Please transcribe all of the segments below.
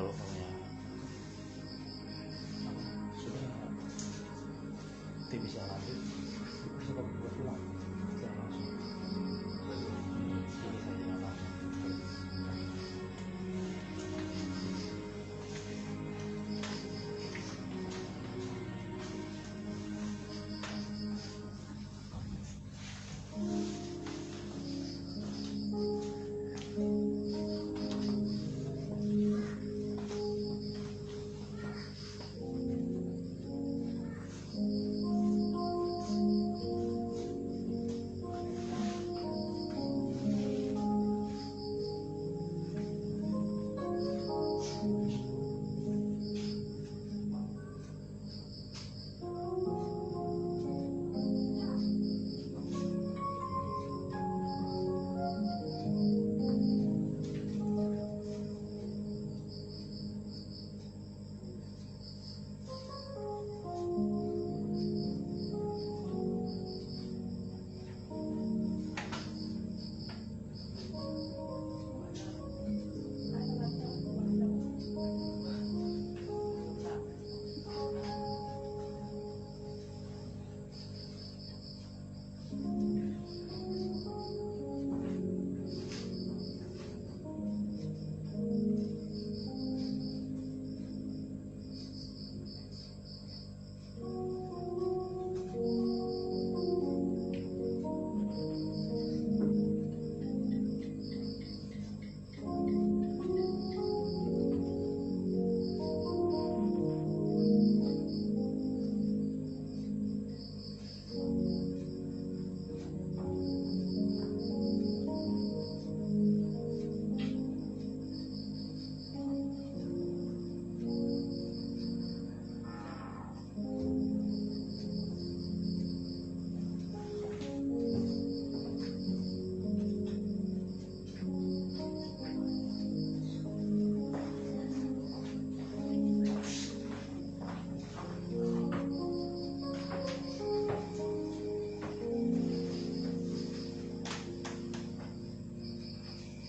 kalau kamunya sudah bisa lanjut, bisa kamu buat ulang secara langsung. Ini saja langsung.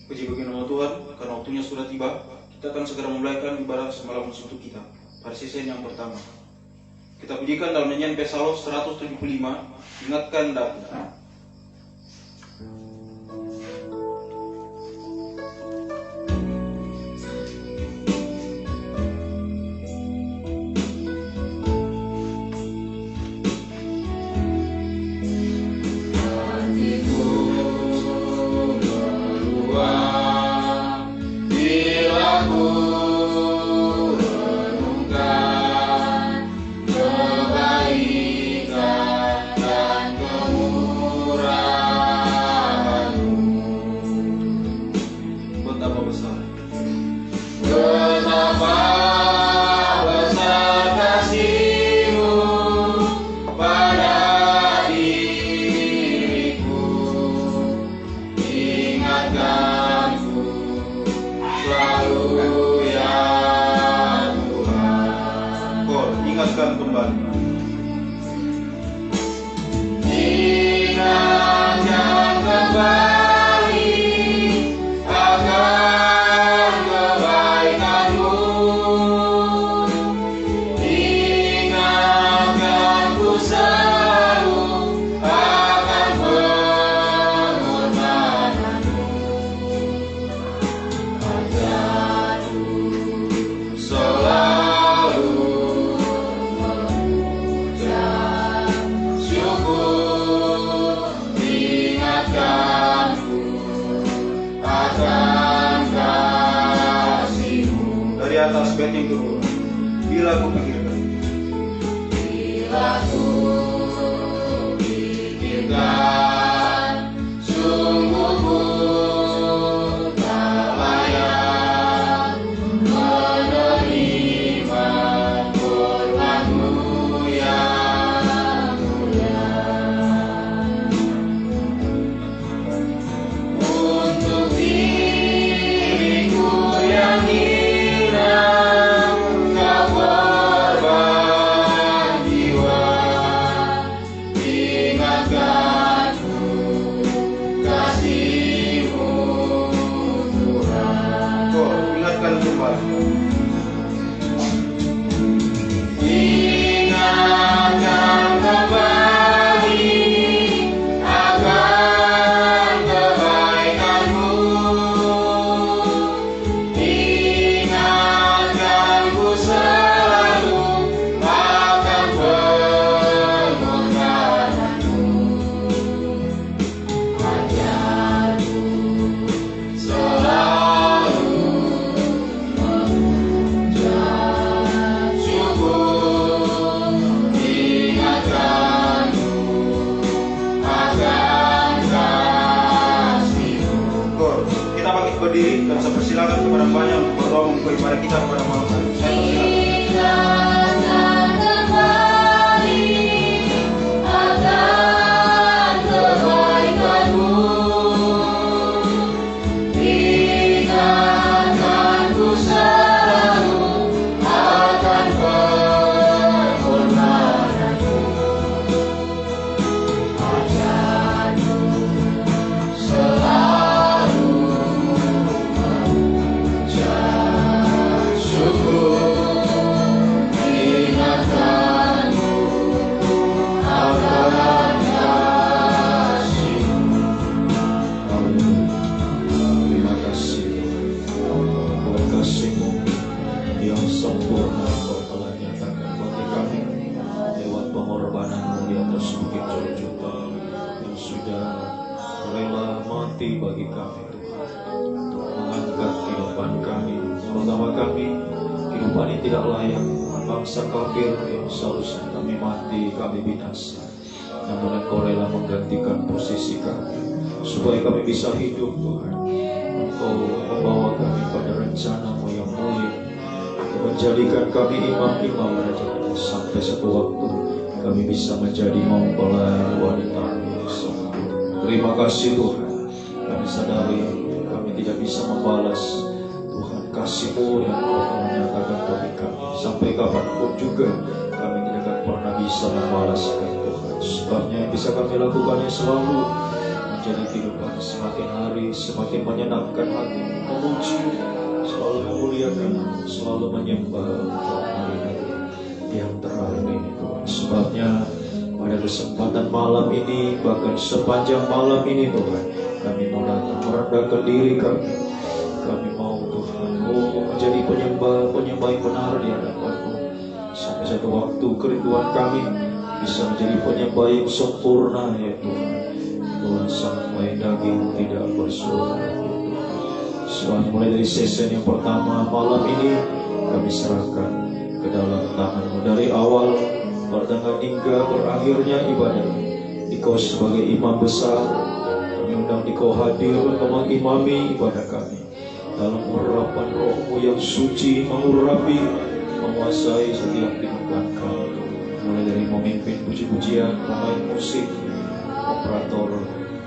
Puji bagi nama Tuhan, karena waktunya sudah tiba, kita akan segera memulaikan ibadah semalam untuk kita. Pada sesi yang pertama, kita pujikan dalam nyanyian Psalm 175, ingatkan daku. Ingatkan kembali. Ingatkan kembali akan kebaikan-Mu. Ingatkan ku selalu akan pengorbanan-Mu. Ajarku selalu dari atas bait yang kedua. Bila ku pikirkan, sungguh ku tak layak menerima korban-Mu yang mulia. Untuk diriku yang ingatkan kembali. berdoa membuka ibadah kita pada malam hari. Saya persilakan. Bagi kami Tuhan, untuk mengangkat kehidupan kami, terutama kami kehidupan ini tidak layak, bangsa kafir yang seharusnya kami mati, kami binasa, namun Engkau rela menggantikan posisi kami supaya kami bisa hidup Tuhan. Engkau membawa kami pada rencana-Mu yang mulia untuk menjadikan kami imam-imam raja sampai satu waktu kami bisa menjadi mempelai wanita yang sempurna. Terima kasih Tuhan. Kami sadari kami tidak bisa membalas Tuhan kasih-Mu yang Kau telah menyatakan bagi kami. Sampai kapanpun juga kami tidak akan pernah bisa membalaskan Tuhan. Sebabnya yang bisa kami lakukannya selalu menjadi kehidupan semakin hari semakin menyenangkan hati, memuji, selalu memuliakan, selalu menyembah Tuhan hari-hari yang terakhir ini Tuhan. Sebabnya pada kesempatan malam ini, bahkan sepanjang malam ini Tuhan, kami mau datang merendahkan diri kami. Kami mau Tuhan, menjadi penyembah yang benar di hadapan-Mu. Sampai satu waktu kerinduan kami bisa menjadi penyembah yang sempurna ya Tuhan. Tuhan sampai daging tidak bersuara ya Tuhan. Soalnya mulai dari sesi yang pertama malam ini kami serahkan ke dalam tangan-Mu. Dari awal, pertengahan hingga berakhirnya ibadah. Engkau sebagai imam besar, undang Engkau hadir untuk mengimami ibadah kami dalam urapan Roh-Mu yang suci, mengurapi, menguasai setiap kehidupan kami, mulai dari memimpin puji-pujian, pemain musik, operator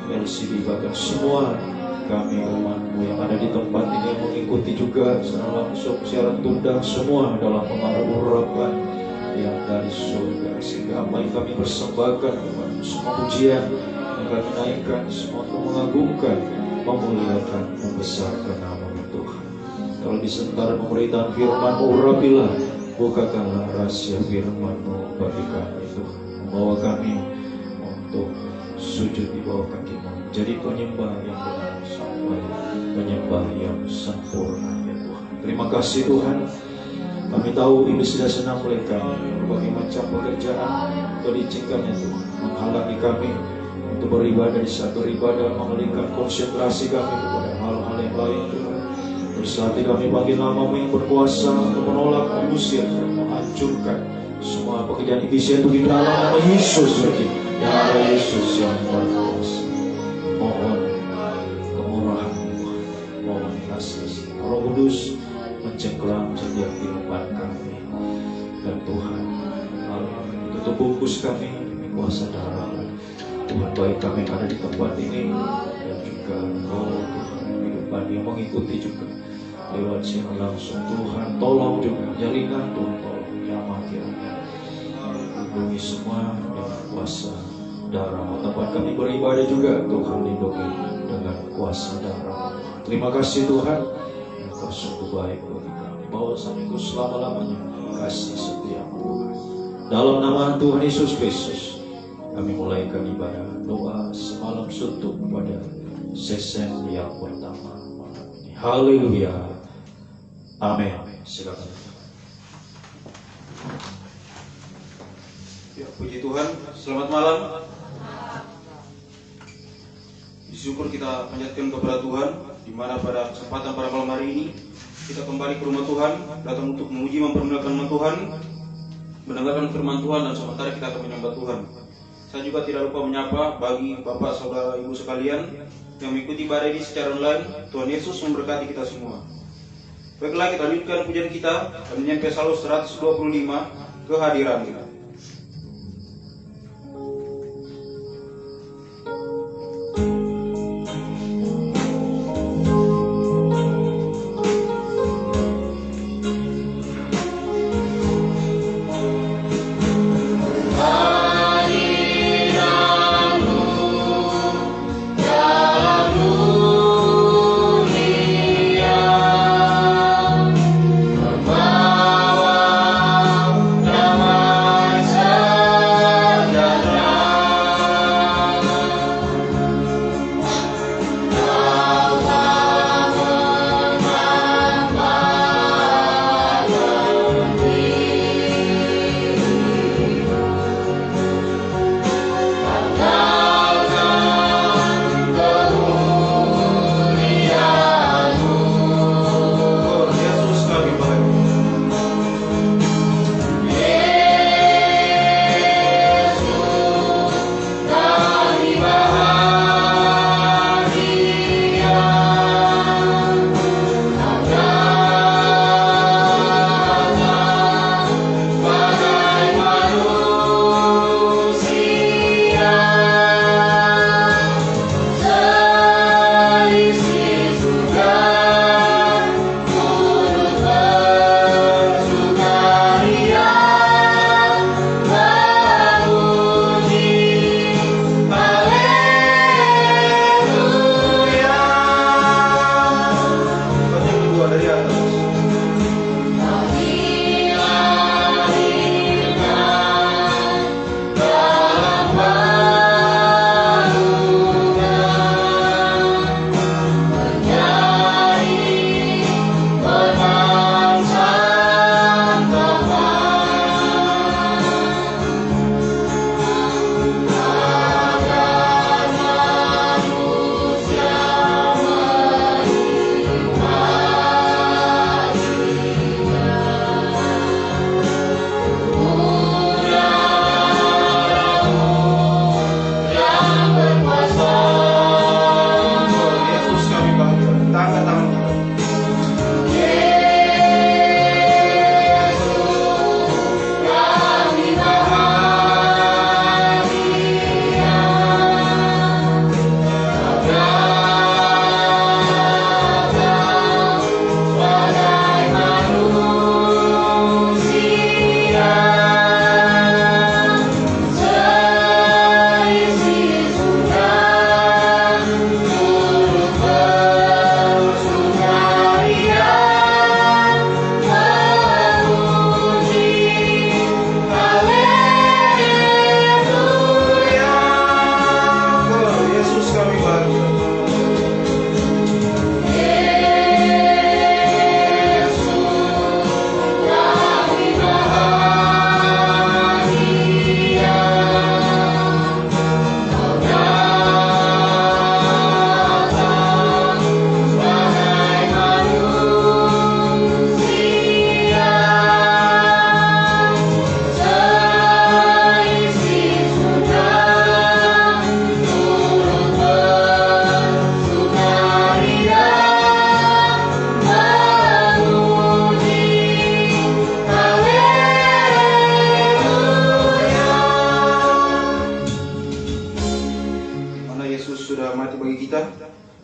LCD, bahkan semua kami umat-Mu yang ada di tempat ini yang mengikuti juga secara langsung siaran tunda, semua dalam pengaruh urapan yang dari surga, sehingga apa yang kami persembahkan semua pujian yang kami naikkan semua untuk mengagungkan, memuliakan, membesarkan nama-Mu Tuhan. Kalau di sementara pemberitaan firman-Mu, urapilah, bukakanlah rahasia firman-Mu bagi kami Tuhan, membawa kami untuk sujud di bawah kaki-Mu, jadi penyembah yang benar sampai penyembah yang sempurna ya Tuhan. Terima kasih Tuhan. Kami tahu iblis tidak senang melihat kami berbagai macam pekerjaan atau diizinkannya Tuhan menghalangi kami untuk beribadah di saat beribadah, mengalihkan konsentrasi kami kepada hal-hal yang lain Tuhan. Bersaat kami panggil nama-Mu yang berkuasa untuk menolak, mengusir, dan menghancurkan semua pekerjaan iblis itu di dalam nama Yesus lagi. Ya Yesus yang berkuasa, mohon kemurahan-Mu, mohon kasih Roh Kudus mencengkeram setiap kehidupan kami. Dan Tuhan, tutup bungkus kami dengan kuasa darah Tuhan, baik kami yang ada di tempat ini dan juga Tuhan kehidupan yang mengikuti juga lewat siaran langsung. Tuhan tolong juga jalinan Tuhan, tolong jamah kiranya lindungi semua dengan kuasa darah. Tempat kami beribadah juga Tuhan lindungi dengan kuasa darah. Terima kasih Tuhan, Engkau sungguh baik bagi kami. Bawa sampai ke selama-lamanya kasih setia Tuhan. Dalam nama Tuhan Yesus Kristus kami mulaikan ibadah doa semalam suntuk pada sesi yang pertama malam ini. Haleluya. Amin. Silakan. Ya, puji Tuhan. Selamat malam. Syukur kita panjatkan kepada Tuhan, di mana pada kesempatan pada malam hari ini kita kembali ke rumah Tuhan, datang untuk memuji, mempermuliakan nama Tuhan, mendengarkan firman Tuhan, dan sementara kita akan menyembah Tuhan. Saya juga tidak lupa menyapa bagi Bapak, Saudara, Ibu sekalian yang mengikuti ibadah ini secara online. Tuhan Yesus memberkati kita semua. Baiklah, kita lanjutkan pujian kita dan nyanyian Psalm 125, kehadiran kita.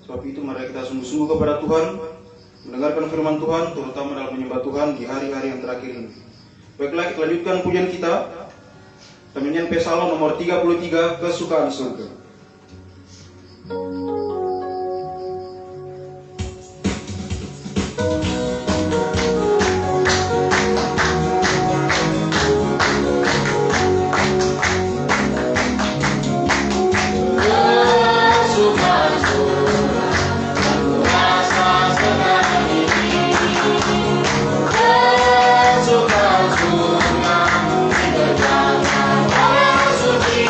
Sebab itu mari kita sungguh-sungguh kepada Tuhan, mendengarkan firman Tuhan, terutama dalam menyembah Tuhan di hari-hari yang terakhir ini. Baiklah, kita lanjutkan pujian kita, nyanyian Psalm nomor 33, Kesukaan Surga. Suci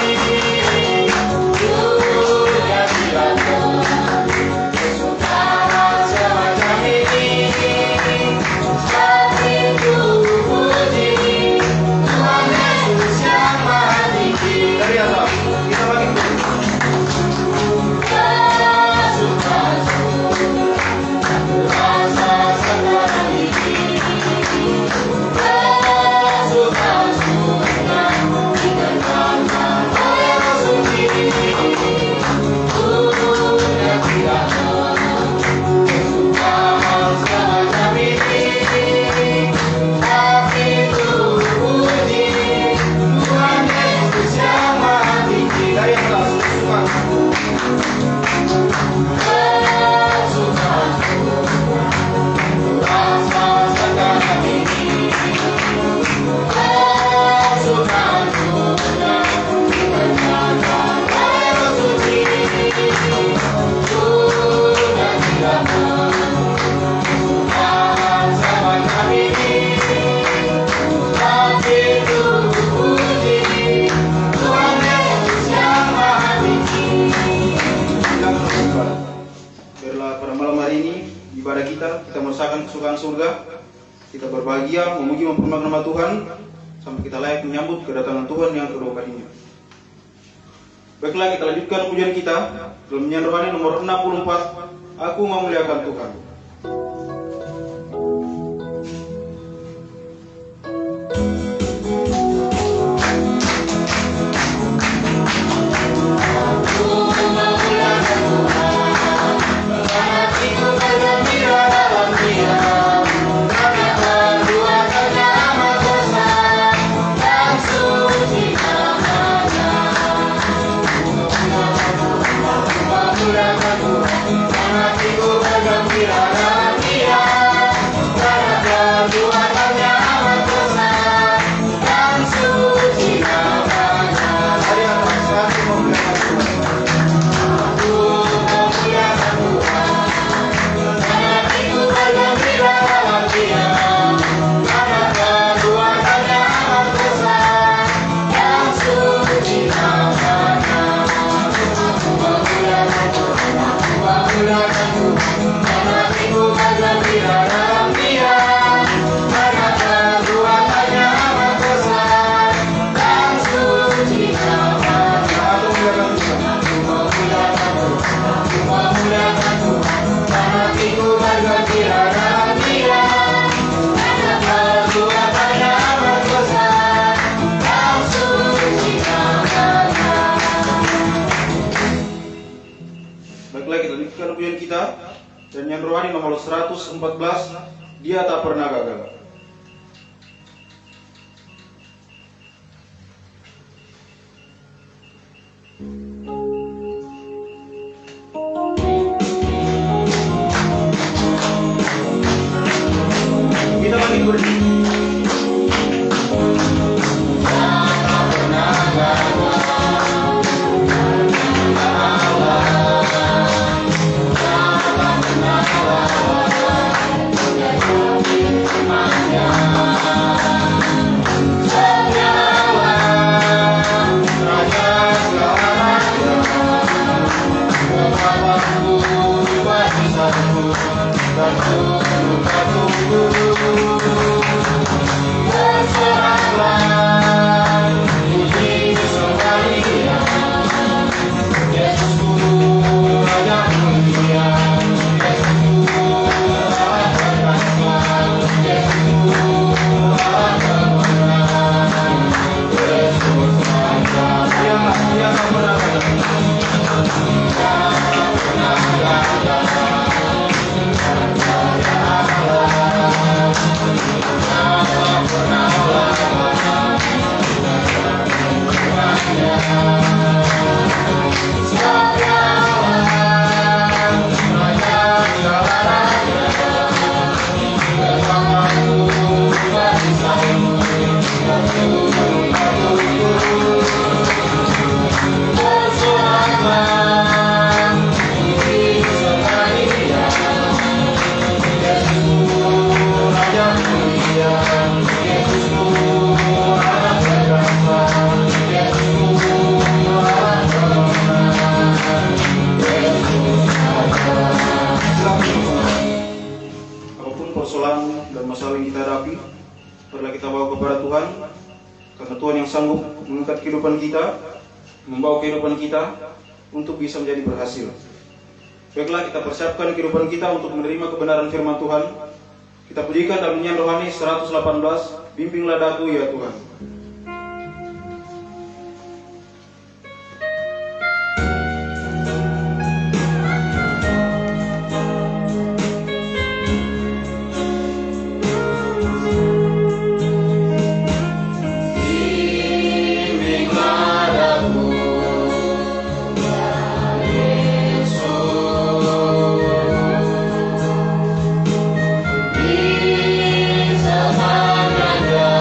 surga. Kita berbahagia, memuji, mempermuliakan nama Tuhan sampai kita layak menyambut kedatangan Tuhan yang kedua kalinya. Baiklah, kita lanjutkan pujian kita dalam nyanyian rohani nomor 64, Aku Memuliakan Tuhan. Dan yang rohani nomor 114, Dia Tak Pernah Gagal. Kita lagi berdiri. Sanggup mengangkat kehidupan kita, membawa kehidupan kita untuk bisa menjadi berhasil. Baiklah, kita persiapkan kehidupan kita untuk menerima kebenaran firman Tuhan. Kita pujikan dalam nyanyian rohani 118, Bimbinglah Daku ya Tuhan. Di semangatnya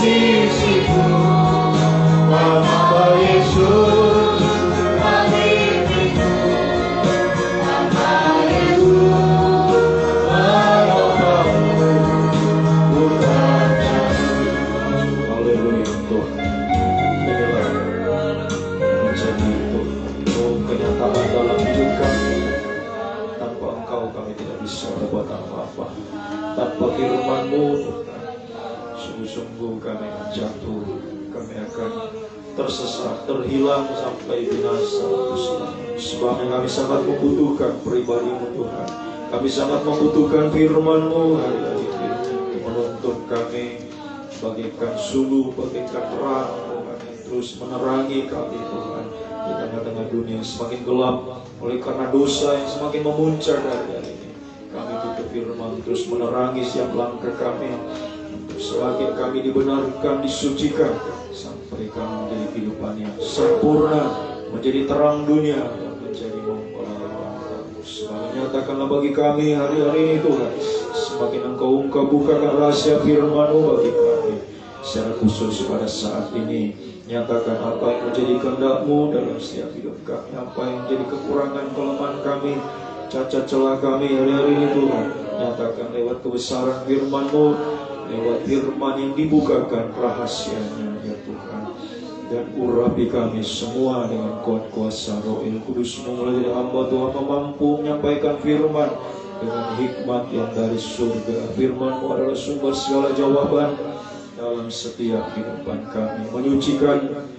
sisimu, tanpa Yesus kami bingung, tanpa Yesus menolongmu bukan jatuh. Haleluya Tuhan. Inilah menjadi Tuhan kenyataan dalam hidup kami. Tanpa Engkau kami tidak bisa berbuat apa-apa. Tanpa firman-Mu Tuhan, sungguh-sungguh kami akan jatuh, kami akan tersesat, terhilang sampai binasa selamanya. Sebabnya kami sangat membutuhkan pribadi-Mu Tuhan. Kami sangat membutuhkan firman-Mu hari-hari ini untuk menuntun kami, bagaikan suluh, bagaikan terang Tuhan, yang terus menerangi kami Tuhan di tengah-tengah dunia yang semakin gelap oleh karena dosa yang semakin memuncak hari-hari ini. Kami butuh firman terus menerangi setiap langkah kami, untuk semakin kami dibenarkan, disucikan, sampai kami menjadi kehidupan yang sempurna, menjadi terang dunia, dan menjadi mempelayan Kamu. Semakin nyatakanlah bagi kami hari-hari ini Tuhan, semakin Engkau bukakan rahasia firman-Mu bagi kami. Secara khusus pada saat ini, nyatakan apa yang menjadi kehendak-Mu dalam setiap hidup kami, apa yang menjadi kekurangan, kelemahan kami, cacat celah kami hari-hari ini Tuhan. Nyatakan lewat kebesaran firman-Mu, lewat firman yang dibukakan rahasianya ya Tuhan. Dan urapi kami semua dengan kuat kuasa Roh-Il Kudus-Mu, mulai dari hamba Tuhan mampu menyampaikan firman dengan hikmat yang dari surga. Firman-Mu adalah sumber segala jawaban dalam setiap kehidupan kami, menyucikan,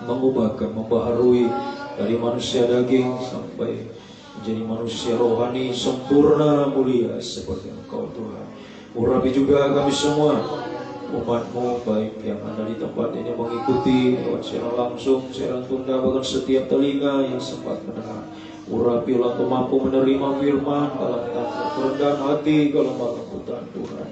mengubahkan, membaharui dari manusia daging sampai menjadi manusia rohani sempurna mulia seperti Engkau Tuhan. Urapi juga kami semua, umat-Mu baik yang ada di tempat ini mengikuti lewat siaran langsung, siaran tunda, bahkan setiap telinga yang sempat mendengar. Urapilah untuk mampu menerima firman dalam kerendahan hati, kelemah-lembutan Tuhan,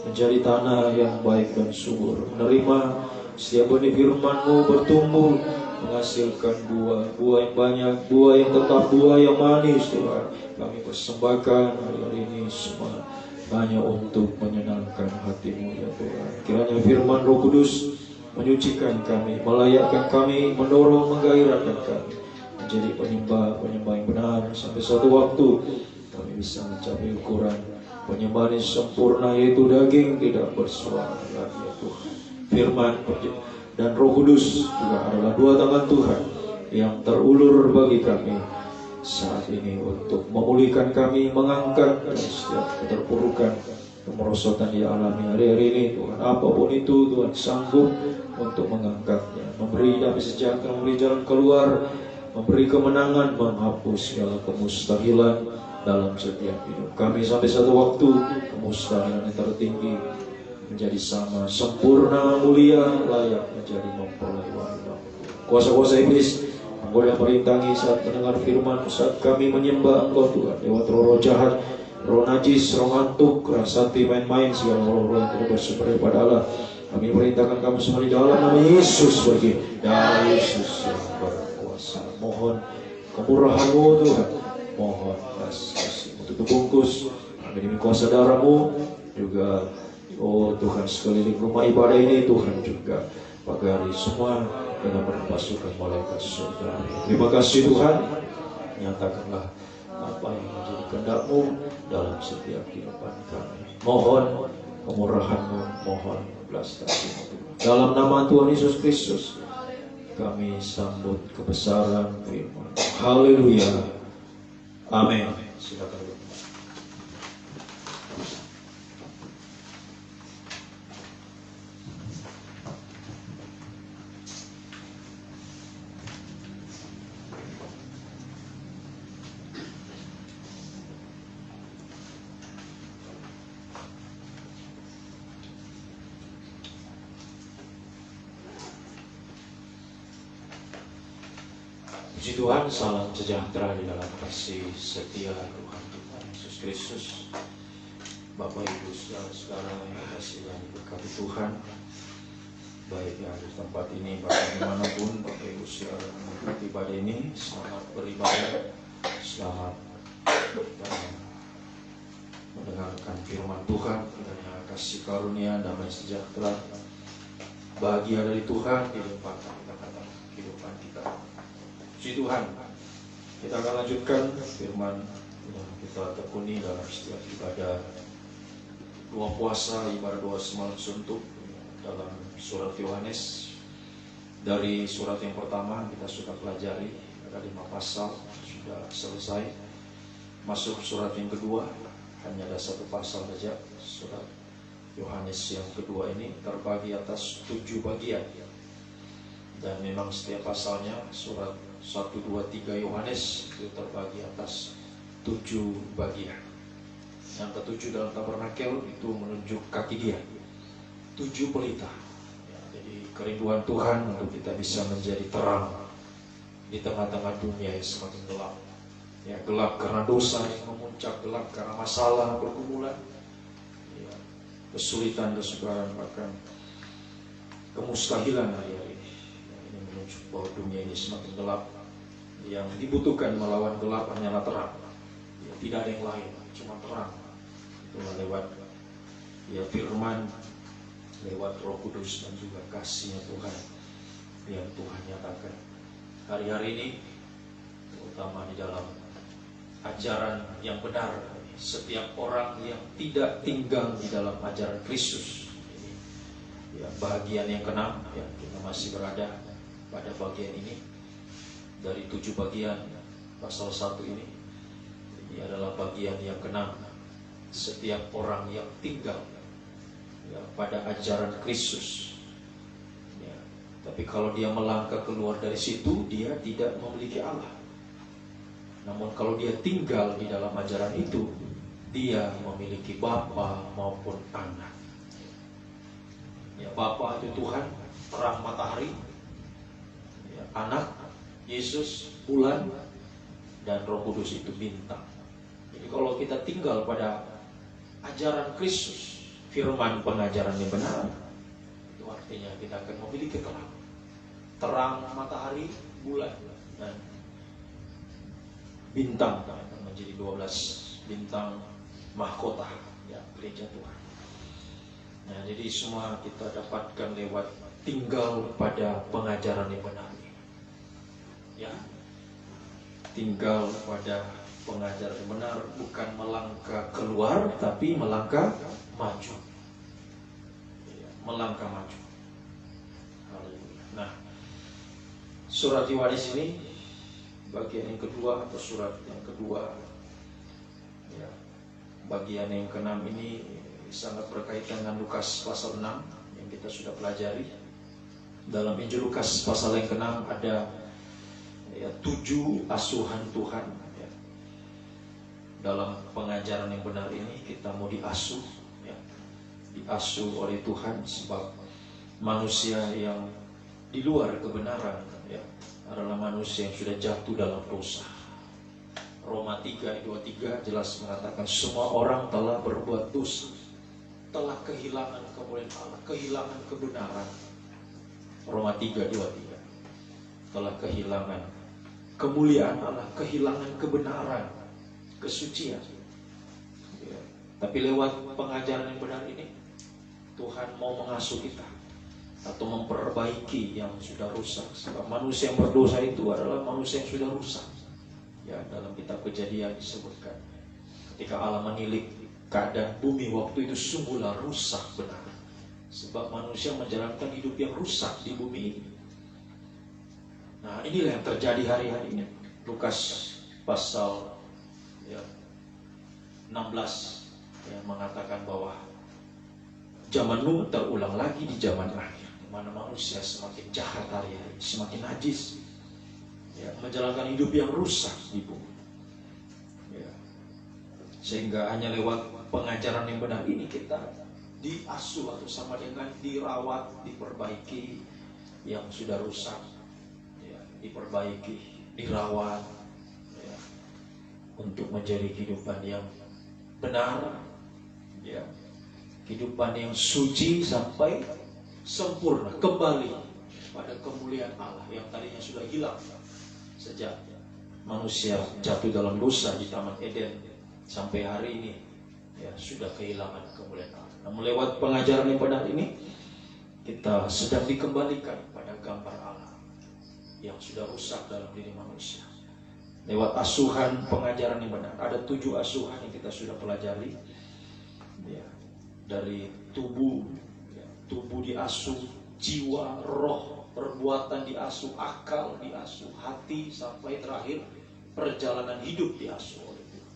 menjadi tanah yang baik dan subur, menerima setiap benih firman-Mu bertumbuh, menghasilkan buah yang banyak, buah yang tetap, buah yang manis Tuhan. Kami persembahkan hari-hari ini semua hanya untuk menyenangkan hati-Mu ya Tuhan. Kiranya firman Roh Kudus menyucikan kami, melayakkan kami, mendorong, menggairahkan kami menjadi penyembah yang benar, sampai suatu waktu kami bisa mencapai ukuran penyembahan yang sempurna, yaitu daging tidak bersuara lagi ya Tuhan. Firman dan Roh Kudus juga adalah dua tangan Tuhan yang terulur bagi kami saat ini untuk memulihkan kami, mengangkat dari setiap keterpurukan, kemerosotan yang alami hari-hari ini Tuhan. Apapun itu Tuhan sanggup untuk mengangkatnya, memberi damai sejahtera, memberi jalan keluar, memberi kemenangan, menghapus segala kemustahilan dalam setiap hidup kami. Sampai satu waktu kemustahilan yang tertinggi menjadi sama, sempurna, mulia, layak menjadi mempelai wanita. Kuasa-kuasa iblis menggoda merintangi saat mendengar firman, saat kami menyembah Engkau Tuhan lewat roh-roh jahat, roh najis, roh ngantuk, rasati, main-main, segala roh-roh yang tidak bersumber daripada Allah. Kami perintahkan kamu semua di dalam nama Yesus pergi dari Yesus yang berkuasa. Mohon kemurahan-Mu Tuhan, mohon kasih-Mu tutup bungkus kami demi kuasa darah-Mu juga. Oh Tuhan, sekeliling rumah ibadah ini Tuhan juga pagari semua dengan pasukan malaikat surga. Terima kasih Tuhan, nyatakanlah apa yang menjadi kehendak-Mu dalam setiap kehidupan kami. Mohon kemurahan-Mu, mohon belas kasih-Mu. Dalam nama Tuhan Yesus Kristus kami sambut kebesaran firman. Haleluya, amin. Silakan. Puji Tuhan, salam sejahtera di dalam kasih setia Tuhan Yesus Kristus. Bapak Ibu saudara yang kasih dan diberkati Tuhan, baik yang di tempat ini, bahkan dimanapun Bapak Ibu saudara mengikuti ibadah ini, selamat beribadah, selamat mendengarkan firman Tuhan. Kiranya kasih karunia, damai sejahtera bahagia dari Tuhan dilimpahkan dalam kehidupan kita. Puji Tuhan. Kita akan lanjutkan firman yang kita tekuni dalam setiap ibadah dua puasa, ibadah dua semalam suntuk dalam surat Yohanes. Dari surat yang pertama kita sudah pelajari, ada 5 pasal, sudah selesai. Masuk surat yang kedua, hanya ada 1 pasal saja. Surat Yohanes yang kedua ini terbagi atas 7 bagian. Dan memang setiap pasalnya, surat 1, 2, 3 Yohanes itu terbagi atas 7 bagian. Yang ke-7 dalam tabernakel itu menunjuk kaki dia, 7 pelita. Jadi kerinduan Tuhan untuk kita bisa menjadi terang di tengah-tengah dunia yang semakin gelap. Ya, gelap karena dosa yang memuncak, gelap karena masalah pergumulan, ya, kesulitan, kesukaran, bahkan kemustahilan hari-hari. Ya, ini menunjuk bahwa dunia ini semakin gelap. Yang dibutuhkan melawan gelap hanyalah terang. Ya, tidak ada yang lain, cuma terang. Itulah lewat ya firman, lewat Roh Kudus dan juga kasih-Nya Tuhan yang Tuhan nyatakan. Hari-hari ini terutama di dalam ajaran yang benar, setiap orang yang tidak tinggal di dalam ajaran Kristus. Ini ya bagian yang ke-6, ya, kita masih berada pada bagian ini. Dari 7 bagian pasal 1 ini adalah bagian yang ke-6. Setiap orang yang tinggal ya, pada ajaran Kristus ya. Tapi kalau dia melangkah keluar dari situ, dia tidak memiliki Allah. Namun kalau dia tinggal di dalam ajaran itu, dia memiliki Bapa maupun anak ya. Bapa itu Tuhan, terang matahari ya. Anak Yesus, bulan, dan Roh Kudus itu bintang. Jadi kalau kita tinggal pada ajaran Kristus, firman pengajaran yang benar, itu artinya kita akan memiliki terang. Terang matahari, bulan, dan bintang akan menjadi 12 bintang mahkota ya, gereja Tuhan. Nah, jadi semua kita dapatkan lewat tinggal pada pengajaran yang benar. Ya, tinggal pada pengajaran yang benar, bukan melangkah keluar, tapi melangkah maju. Ya, melangkah maju. Haleluya. Nah, surat Yohanes ini bagian yang kedua atau surat yang kedua, ya, bagian yang ke-6 ini sangat berkaitan dengan Lukas pasal 6 yang kita sudah pelajari. Dalam Injil Lukas pasal yang ke-6 ada ya, 7 asuhan Tuhan ya. Dalam pengajaran yang benar ini kita mau diasuh ya. Diasuh oleh Tuhan, sebab manusia yang di luar kebenaran ya, adalah manusia yang sudah jatuh dalam dosa. Roma 3:23 jelas mengatakan semua orang telah berbuat dosa, telah kehilangan kemuliaan Allah, kehilangan kebenaran. Roma 3:23 telah kehilangan kemuliaan Allah, kehilangan kebenaran, kesucian ya. Tapi lewat pengajaran yang benar ini, Tuhan mau mengasuh kita atau memperbaiki yang sudah rusak. Sebab manusia yang berdosa itu adalah manusia yang sudah rusak ya. Dalam kitab Kejadian disebutkan ketika Allah menilik keadaan bumi waktu itu sungguhlah rusak benar. Sebab manusia menjalankan hidup yang rusak di bumi ini. Nah, inilah yang terjadi hari-hari ini. Lukas pasal ya, 16 yang mengatakan bahwa zaman Nuh terulang lagi di zaman akhir, di mana manusia semakin jahat hari-hari, semakin najis ya, menjalankan hidup yang rusak di bumi ya. Sehingga hanya lewat pengajaran yang benar ini kita diasuh atau sama dengan dirawat, diperbaiki yang sudah rusak ya, diperbaiki, dirawat ya, untuk menjadi kehidupan yang benar ya, kehidupan yang suci sampai sempurna, kembali pada kemuliaan Allah yang tadinya sudah hilang sejak manusia jatuh dalam dosa di Taman Eden sampai hari ini ya, sudah kehilangan kemuliaan Allah. Namun lewat pengajaran yang benar ini kita sedang dikembalikan pada gambar Allah yang sudah rusak dalam diri manusia. Lewat asuhan pengajaran yang benar. Ada 7 asuhan yang kita sudah pelajari. Ya, dari tubuh, ya, tubuh diasuh, jiwa, roh, perbuatan diasuh, akal diasuh, hati, sampai terakhir perjalanan hidup diasuh oleh Tuhan.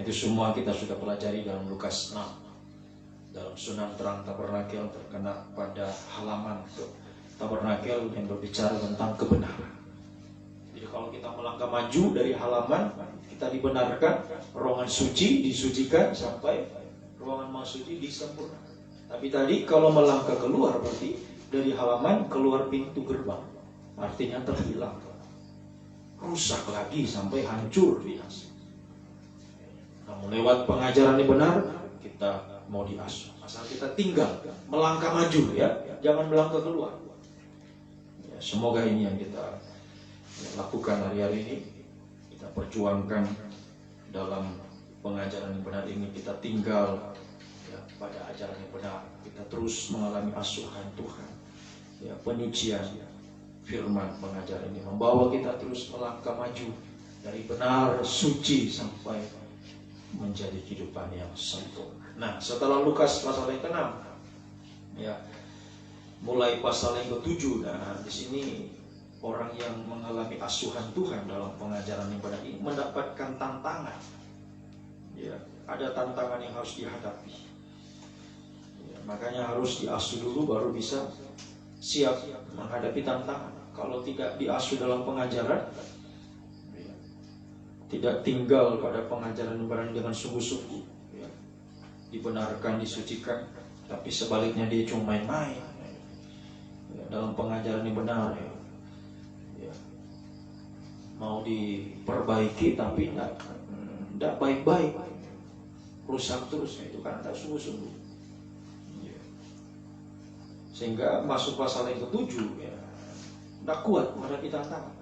Itu semua kita sudah pelajari dalam Lukas 6. Dalam Sunan Terang Tabernakel terkena pada halaman Tabernakel yang berbicara tentang kebenaran. Jadi kalau kita melangkah maju dari halaman, kita dibenarkan, ruangan suci disucikan sampai ruangan maha suci disempurnakan. Tapi tadi kalau melangkah keluar berarti dari halaman keluar pintu gerbang, artinya terhilang, rusak lagi sampai hancur biasa. Namun lewat pengajaran yang benar kita mau diasuh. Asal kita tinggal melangkah maju, ya, jangan melangkah keluar. Ya, semoga ini yang kita lakukan hari-hari ini, kita perjuangkan dalam pengajaran yang benar ini. Kita tinggal, ya, pada ajaran yang benar. Kita terus mengalami asuhan Tuhan, ya, penyucian firman pengajaran ini membawa kita terus melangkah maju dari benar suci sampai menjadi kehidupan yang sempurna. Nah, setelah Lukas pasal yang ke-6, ya, mulai pasal yang ke-7. Nah, di sini orang yang mengalami asuhan Tuhan dalam pengajaran yang benar ini mendapatkan tantangan. Ya, ada tantangan yang harus dihadapi. Ya, makanya harus diasuh dulu baru bisa siap menghadapi tantangan. Kalau tidak diasuh dalam pengajaran, ya, tidak tinggal pada pengajaran yang benar dengan sungguh-sungguh, ya, dibenarkan, disucikan, tapi sebaliknya dia cuma main-main, ya, dalam pengajaran yang benar, ya. Mau diperbaiki tapi tidak baik-baik, rusak terus. Itu kan tak sungguh-sungguh, ya. Sehingga masuk pasal yang ke-7, ya, tidak kuat menghadapi tantangan,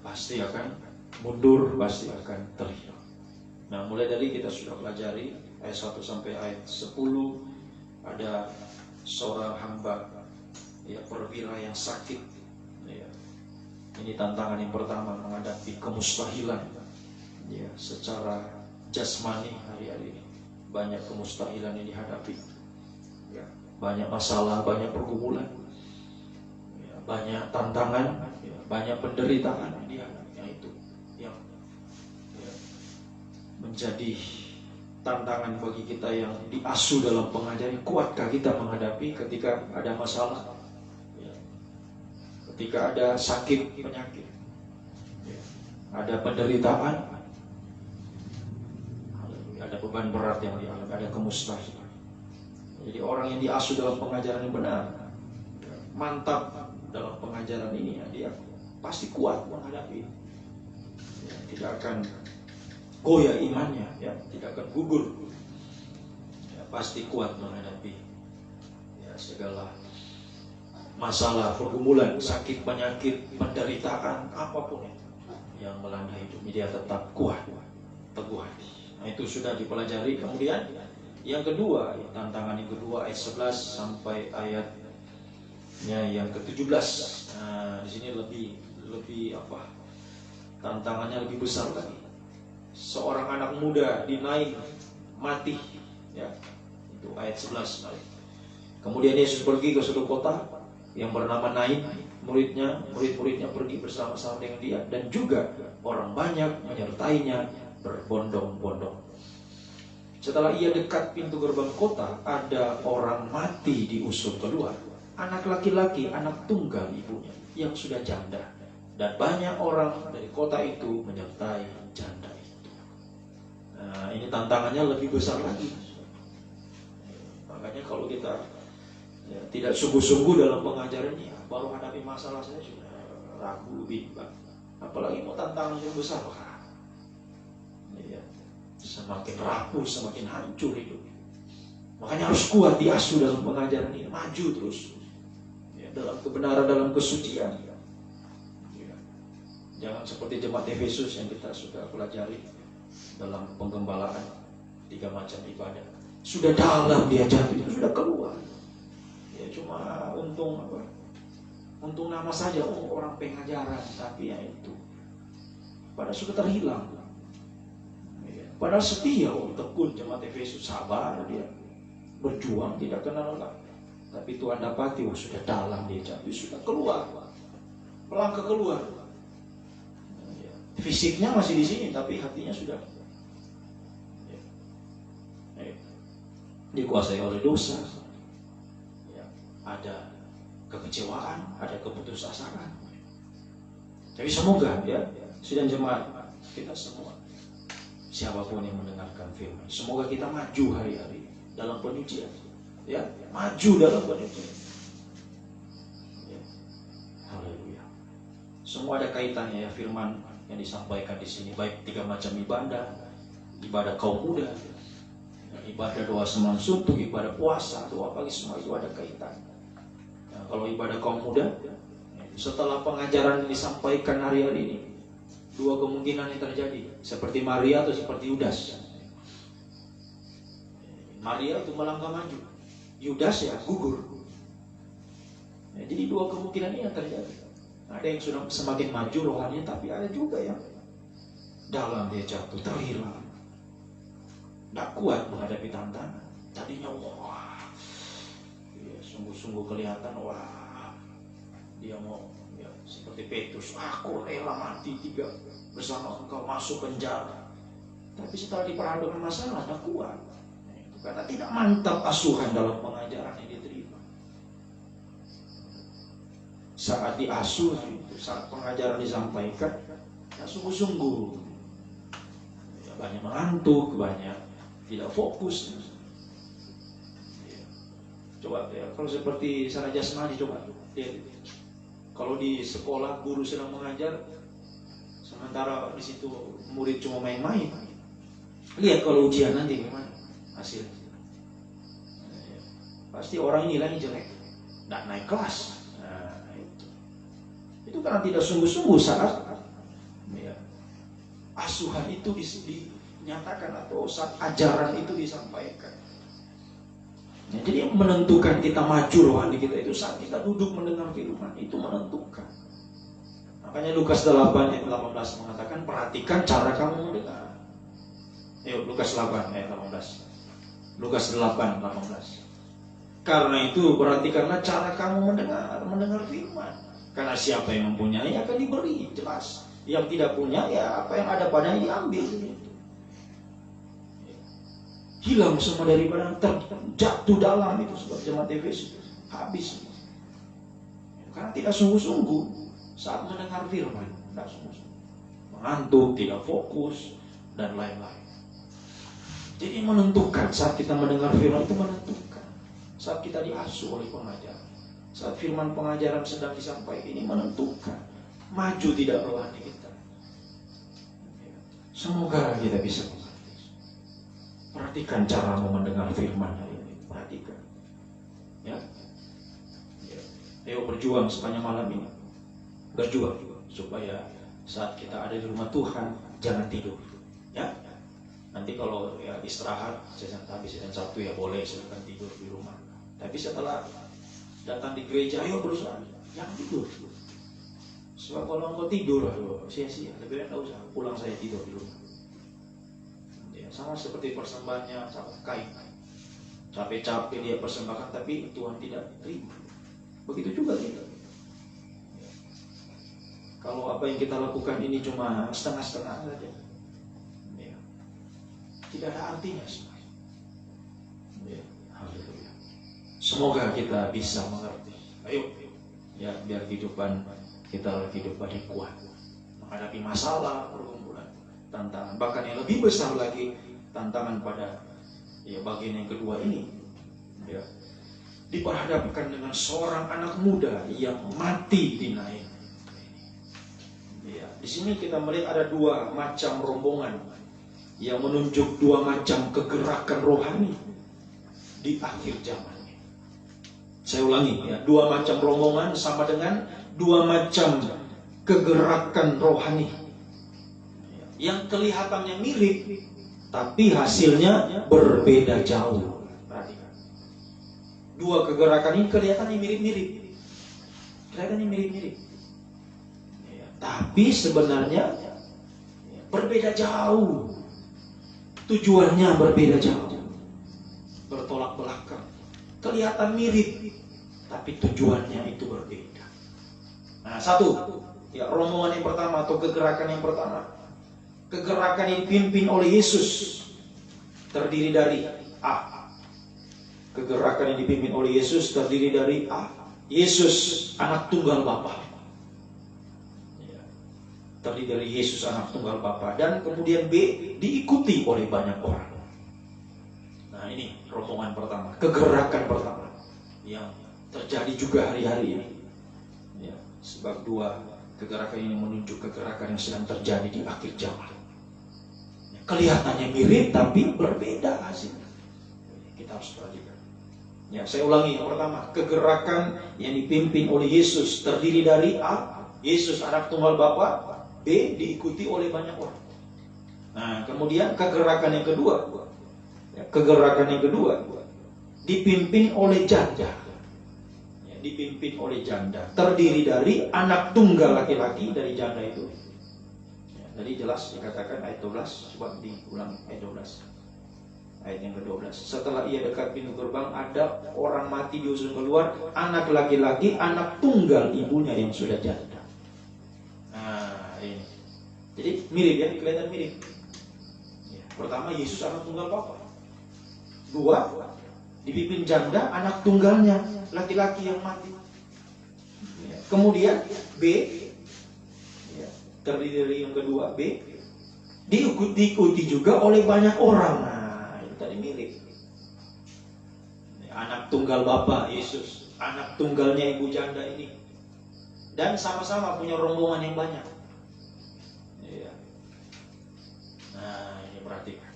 pasti akan mundur, pasti akan terhilang. Nah, mulai dari kita sudah pelajari ayat 1 sampai ayat 10, ada seorang hamba, ya, perwira yang sakit, ya. Ini tantangan yang pertama, menghadapi kemustahilan, ya, secara jasmani. Hari-hari ini banyak kemustahilan yang dihadapi, ya, banyak masalah, banyak pergumulan, ya, banyak tantangan, ya, banyak penderitaan yang dihadapi. Itu yang, ya, menjadi tantangan bagi kita yang diasuh dalam pengajaran. Kuatkah kita menghadapi ketika ada masalah? Ketika ada sakit, penyakit, ya, ada penderitaan, ada beban berat yang dialami, ada kemustahilan. Jadi orang yang diasuh dalam pengajaran yang benar, ya, mantap dalam pengajaran ini, ya, dia pasti kuat menghadapi, ya, tidak akan goyah imannya, ya, tidak akan gugur, ya, pasti kuat menghadapi, ya, segala masalah, pergumulan, sakit, penyakit, penderitaan, apapun itu yang melanda hidupnya, dia tetap kuat, teguh hati. Nah, itu sudah dipelajari. Kemudian yang kedua, tantangan yang kedua, ayat 11 sampai ayatnya yang ke-17. Nah, di sini lebih apa? Tantangannya lebih besar lagi. Seorang anak muda di Nain mati, ya. Itu ayat 11. Kemudian Yesus pergi ke suatu kota yang bernama Nain. Murid-muridnya pergi bersama-sama dengan dia, dan juga orang banyak menyertainya berbondong-bondong. Setelah ia dekat pintu gerbang kota, ada orang mati diusung keluar, anak laki-laki, anak tunggal ibunya yang sudah janda, dan banyak orang dari kota itu menyertai janda itu. Nah, ini tantangannya lebih besar lagi. Makanya kalau kita, ya, tidak sungguh-sungguh dalam pengajaran ini, baru hadapi masalah saya sudah ragu, bimbang. Apalagi mau tantangan yang besar, ya, semakin rapuh, semakin hancur hidup. Makanya harus kuat diasuh dalam pengajaran ini, maju terus, ya, dalam kebenaran, dalam kesucian, ya. Jangan seperti jemaat Efesus yang kita sudah pelajari dalam penggembalaan, 3 macam ibadah. Sudah dalam dia jatuh, sudah keluar. Ya cuma untung apa? Untung nama saja, orang pengajaran, tapi ya itu. Padahal sudah terhilang. Ya. Padahal setia, tekun jemaat Efesus, sabar dia, berjuang tidak kenal lelah. Tapi Tuhan dapati, sudah dalam dia jatuh, sudah keluar, melangkah keluar. Ya. Fisiknya masih di sini, tapi hatinya sudah dikuasai oleh dosa. Ya, ada kekecewaan, ada keputusasaan. Tapi semoga ya, sidang jemaat kita semua, siapapun yang mendengarkan firman, semoga kita maju hari-hari dalam penyucian. Ya, maju dalam penyucian. Ya. Haleluya. Semua ada kaitannya ya, firman yang disampaikan di sini, baik 3 macam ibadah kaum muda, ibadah doa semalam suntuk, ibadah puasa, doa pagi, semua itu ada kaitan. Nah, kalau ibadah kaum muda, setelah pengajaran yang disampaikan hari-hari ini, 2 kemungkinan yang terjadi, seperti Maria atau seperti Yudas. Maria itu melangkah maju, Yudas ya gugur. Ya, jadi 2 kemungkinan ini yang terjadi. Ada yang sudah semakin maju rohaninya, tapi ada juga yang dalam dia jatuh, terhilang. Tidak kuat menghadapi tantangan. Tadinya wah, ya, sungguh-sungguh kelihatan wah, dia mau ya, seperti Petrus, aku rela mati juga bersama engkau masuk penjara. Tapi setelah diperhadapkan masalah, tidak kuat. Karena tidak mantap asuhan dalam pengajaran yang diterima. Saat diasuh, saat pengajaran disampaikan, ya sungguh-sungguh, ya, banyak mengantuk, banyak tidak fokus. Ya. Coba ya, kalau seperti secara jasmani, coba lihat. Kalau di sekolah guru sedang mengajar, sementara di situ murid cuma main-main. Lihat kalau ujian nanti gimana hasil. Ya. Pasti orang nilainya jelek, nggak naik kelas. Nah, itu karena tidak sungguh-sungguh saat ya, asuhan itu dinyatakan atau saat ajaran itu disampaikan. Ya, jadi yang menentukan kita maju rohani kita itu saat kita duduk mendengar firman, itu menentukan. Makanya Lukas 8 ayat 18 mengatakan, perhatikan cara kamu mendengar. Ayo Lukas 8 ayat 18. Lukas 8:18. Karena itu perhatikanlah cara kamu mendengar firman. Karena siapa yang mempunyai akan diberi, jelas. Yang tidak punya ya apa yang ada padanya diambil. Hilang semua daripada terjatuh dalam itu sebab jemaat Efesus habis. Karena tidak sungguh-sungguh saat mendengar firman, tidak sungguh-sungguh. Mengantuk, tidak fokus dan lain-lain. Jadi menentukan saat kita mendengar firman itu menentukan. Saat kita diasuh oleh pengajar, saat firman pengajaran sedang disampaikan ini menentukan maju tidak rohani kita. Semoga kita bisa mengerti. Perhatikan cara mendengar firman hari ini. Perhatikan, ya. Ayo berjuang sepanjang malam ini. Berjuang supaya saat kita ada di rumah Tuhan jangan tidur, ya. Nanti kalau ya istirahat, habis dan Sabtu ya boleh silakan tidur di rumah. Tapi setelah datang di gereja, ayo berusaha jangan tidur. Sebab kalau engkau tidur, sia-sia. Lebih baik enggak usah, pulang saya tidur di rumah. Ya, sama seperti persembahannya sama Kain. Capek-capek dia persembahkan, tapi Tuhan tidak terima. Begitu juga kita. Kalau apa yang kita lakukan ini cuma setengah-setengah saja, ya, tidak ada artinya sebenarnya. Ya, haleluya. Semoga kita bisa mengerti. Ayo, ya biar kehidupan kita kehidupan yang kuat menghadapi masalah, pergumulan, tantangan. Bahkan yang lebih besar lagi tantangan pada ya bagian yang kedua ini, ya, diperhadapkan dengan seorang anak muda yang mati dinaik. Ya, di sini kita melihat ada 2 macam rombongan yang menunjuk 2 macam kegerakan rohani di akhir zaman. Saya ulangi ya, 2 macam rombongan sama dengan 2 macam kegerakan rohani yang kelihatannya mirip, tapi hasilnya berbeda jauh. Perhatikan. Dua kegerakan ini kelihatannya mirip-mirip. Kelihatannya mirip-mirip. Ya, tapi sebenarnya berbeda jauh. Tujuannya berbeda jauh. Bertolak belakang. Kelihatan mirip, tapi tujuannya itu berbeda. Nah, satu, ya, rombongan yang pertama atau kegerakan yang pertama. Kegerakan yang dipimpin oleh Yesus terdiri dari A. Kegerakan yang dipimpin oleh Yesus terdiri dari A. Yesus anak tunggal Bapa. Ya. Terdiri dari Yesus anak tunggal Bapa. Dan kemudian B, diikuti oleh banyak orang. Nah, ini rombongan pertama, kegerakan pertama yang terjadi juga hari-hari ini. Ya, sebab dua kegerakan ini menunjuk kegerakan yang sedang terjadi di akhir zaman. Kelihatannya mirip tapi berbeda hasilnya. Kita harus perhatikan. Ya, saya ulangi, yang pertama, kegerakan yang dipimpin oleh Yesus terdiri dari A, Yesus anak tunggal Bapa, B, diikuti oleh banyak orang. Nah, kemudian kegerakan yang kedua, dipimpin oleh janda. Ya, dipimpin oleh janda, terdiri dari anak tunggal laki-laki dari janda itu. Tadi jelas dikatakan ayat 12, coba diulang ayat 12. Ayat yang ke-12. Setelah ia dekat pintu gerbang, ada orang mati diusung keluar, anak laki-laki, anak tunggal ibunya yang sudah janda. Nah, ini. Jadi mirip ya, kelihatan mirip. Ya, pertama, Yesus anak tunggal Bapa. Dua, dipimpin janda, anak tunggalnya, laki-laki yang mati. Ya. Kemudian B, terdiri dari yang kedua B, diikuti juga oleh banyak orang. Nah, itu tadi mirip. Anak tunggal Bapa Yesus, anak tunggalnya ibu janda ini, dan sama-sama punya rombongan yang banyak. Ya. Nah, ini perhatikan.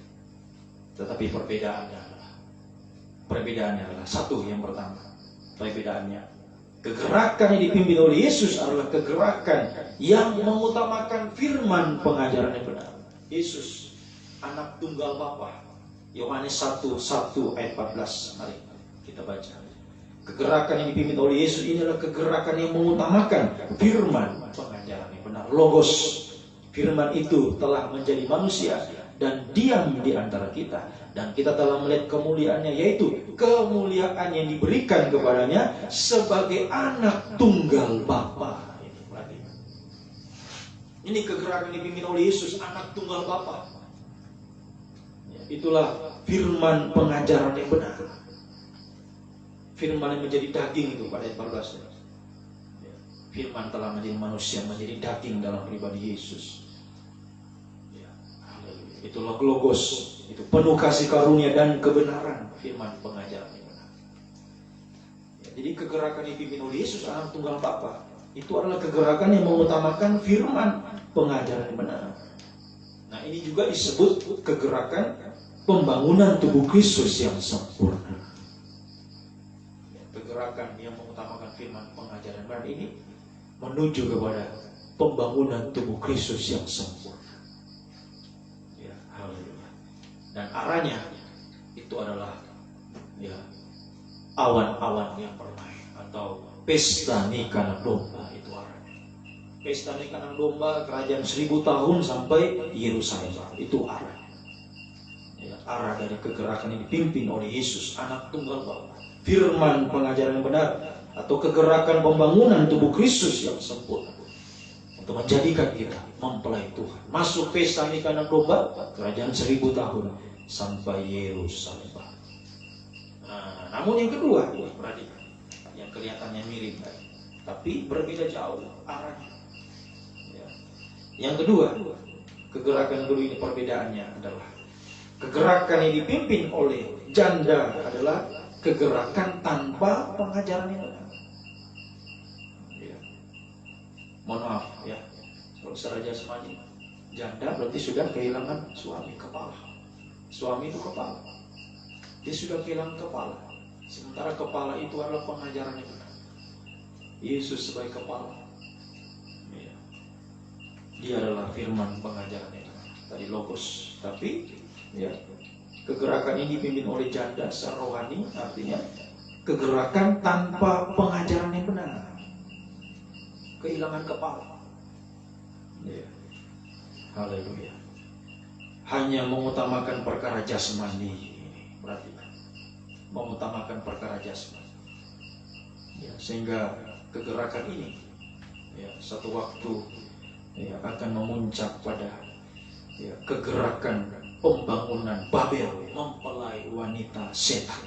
Tetapi perbedaannya adalah satu, yang pertama, perbedaannya, kegerakan yang dipimpin oleh Yesus adalah kegerakan yang mengutamakan firman pengajaran yang benar. Yesus, anak tunggal Bapa. Yohanes 1 ayat 14. Mari kita baca. Kegerakan yang dipimpin oleh Yesus ini adalah kegerakan yang mengutamakan firman pengajaran yang benar. Logos. Firman itu telah menjadi manusia dan diam di antara kita, dan kita telah melihat kemuliaannya, yaitu kemuliaan yang diberikan kepadanya sebagai anak tunggal Bapa. Ini kegerakan dipimpin oleh Yesus, anak tunggal Bapa. Itulah firman pengajaran yang benar. Firman yang menjadi daging itu pada ayat 14. Firman telah menjadi manusia, menjadi daging dalam pribadi Yesus. Itulah logos, itu penuh kasih karunia dan kebenaran, firman pengajaran yang benar. Ya, jadi kegerakan yang dipimpin oleh Yesus anak tunggal Bapa itu adalah kegerakan yang mengutamakan firman pengajaran yang benar. Nah, ini juga disebut kegerakan pembangunan tubuh Kristus yang sempurna. Ya, kegerakan yang mengutamakan firman pengajaran yang benar ini menuju kepada pembangunan tubuh Kristus yang sempurna. Dan arahnya itu adalah awan-awan yang bermain atau pesta nikahan domba. Itu arahnya. Pesta nikahan domba kerajaan 1000 tahun sampai Yerusalem. Itu arahnya. Arah dari kegerakan yang dipimpin oleh Yesus anak tunggal Bapa. Firman pengajaran yang benar atau kegerakan pembangunan tubuh Kristus yang sempurna untuk menjadikan kita mempelai Tuhan. Masuk pesta nikahan domba kerajaan 1000 tahun sampai Yerusalem. Nah, namun yang kedua, perhatikan, yang kelihatannya mirip, tapi berbeda jauh arahnya. Ya. Yang kedua, kegerakan kedua ini perbedaannya adalah kegerakan yang dipimpin oleh janda adalah kegerakan tanpa pengajaran yang benar. Ya. Mohon maaf ya, kalau secara jasmani janda berarti sudah kehilangan suami, kepala. Suami itu kepala, dia sudah kehilangan kepala. Sementara kepala itu adalah pengajaran yang benar. Yesus sebagai kepala, dia adalah firman pengajaran yang benar. Tadi logos, tapi kegerakan ini dipimpin oleh janda secara rohani, artinya kegerakan tanpa pengajaran yang benar, kehilangan kepala. Ya. Haleluya. Hanya mengutamakan perkara jasmani. Berarti mengutamakan perkara jasmani. Ya, sehingga kegerakan ini ya, satu waktu ya, akan memuncak pada ya, kegerakan pembangunan Babel, mempelai wanita setan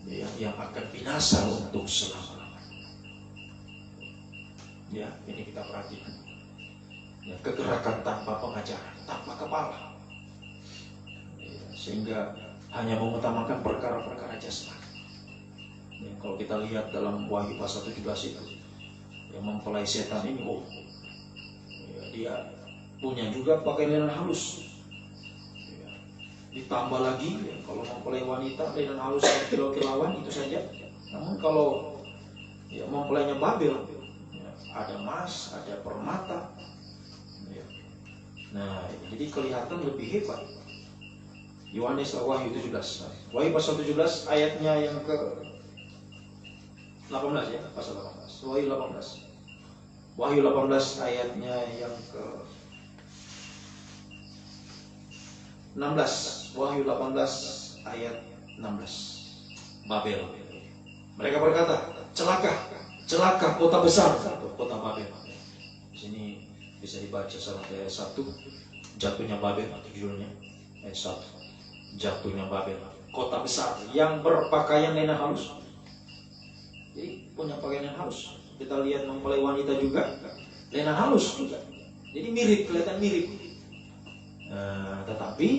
ya, yang akan binasa untuk selama-lamanya. Ya, ini kita perhatikan. Ya, kegerakan tanpa pengajaran, tanpa kepala, ya, sehingga hanya mengutamakan perkara-perkara jasmani. Ya, kalau kita lihat dalam Wahyu pasal 17 itu, yang mempelai setan ini, ya, dia punya juga pakaian lenan halus. Ya, ditambah lagi, ya, kalau mempelai wanita lenan halus kilauan itu saja. Namun kalau ya, mempelainya Babel, ya, ada emas, ada permata. Ya. Nah, jadi kelihatan lebih hebat. Yohanes Wahyu 17. Wahyu pasal 17 ayatnya yang ke 18 ya, pasal 18. Wahyu 18. Wahyu 18 ayatnya yang ke 16. Wahyu 18 ayat 16. Babel. Mereka berkata, celaka, celaka kota besar, kota Babel. Di sini bisa dibaca sampai ayat 1, jatuhnya Babel atau judulnya ayat 1. Jatuhnya Babel, kota besar yang berpakaian lenan halus. Jadi punya pakaian yang halus. Kita lihat mempelai wanita juga lenan halus juga. Jadi mirip, kelihatan mirip. Tetapi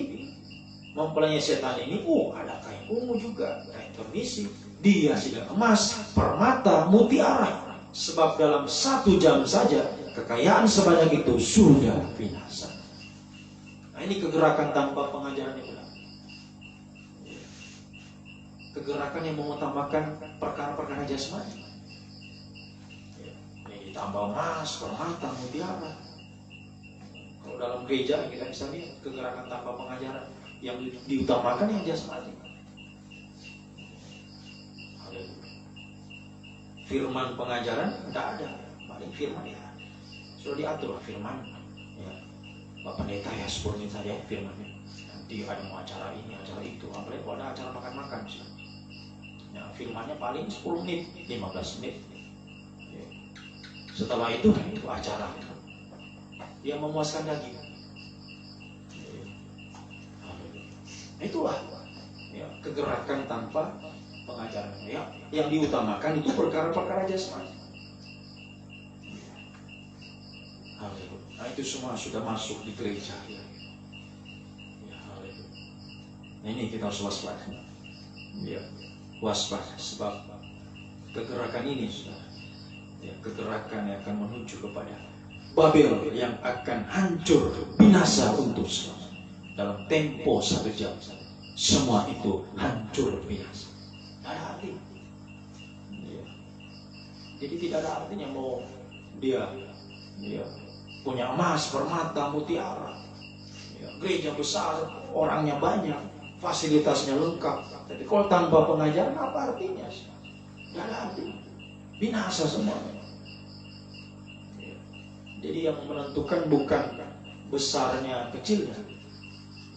mempelainya setan ini, ada kain ungu juga, kain permisi. Dia sedang emas, permata, mutiara. Sebab dalam 1 jam saja kekayaan sebanyak itu sudah binasa. Nah, ini kegerakan tanpa pengajaran yang benar. Kegerakan yang mengutamakan perkara-perkara jasmani. Ini ditambah emas, permata, mutiara. Kalau dalam gereja kita bisa lihat kegerakan tanpa pengajaran, yang diutamakan yang jasmani. Firman pengajaran tidak ada, paling firman ya sudah diatur firman. Ya. Pak Pendeta ya 10 menit saja firmannya. Nanti ada mau acara ini, acara itu, apalagi kalau ada acara makan-makan sih. Ya, firmannya paling 10 menit, 15 menit. Ya. Setelah itu acara. Dia memuaskan daging. Ya. Itulah ya, kegerakan tanpa pengajaran. Ya. Yang diutamakan itu perkara-perkara jasmani. Nah, itu semua sudah masuk di gereja. Ya. Ya, nah, ini kita harus waspada. Ya. Waspada sebab kegerakan ini sudah ya, kegerakan yang akan menuju kepada Babel yang akan hancur binasa untuk selamanya. Dalam tempo 1 jam semua itu hancur binasa. Tidak ada arti. Ya. Jadi tidak ada artinya mau dia punya emas, permata, mutiara, ya, gereja besar, orangnya banyak, fasilitasnya lengkap. Tapi kalau tanpa pengajaran apa artinya? Tidak ada artinya. Binasa semuanya. Ya. Jadi yang menentukan bukan besarnya kecilnya,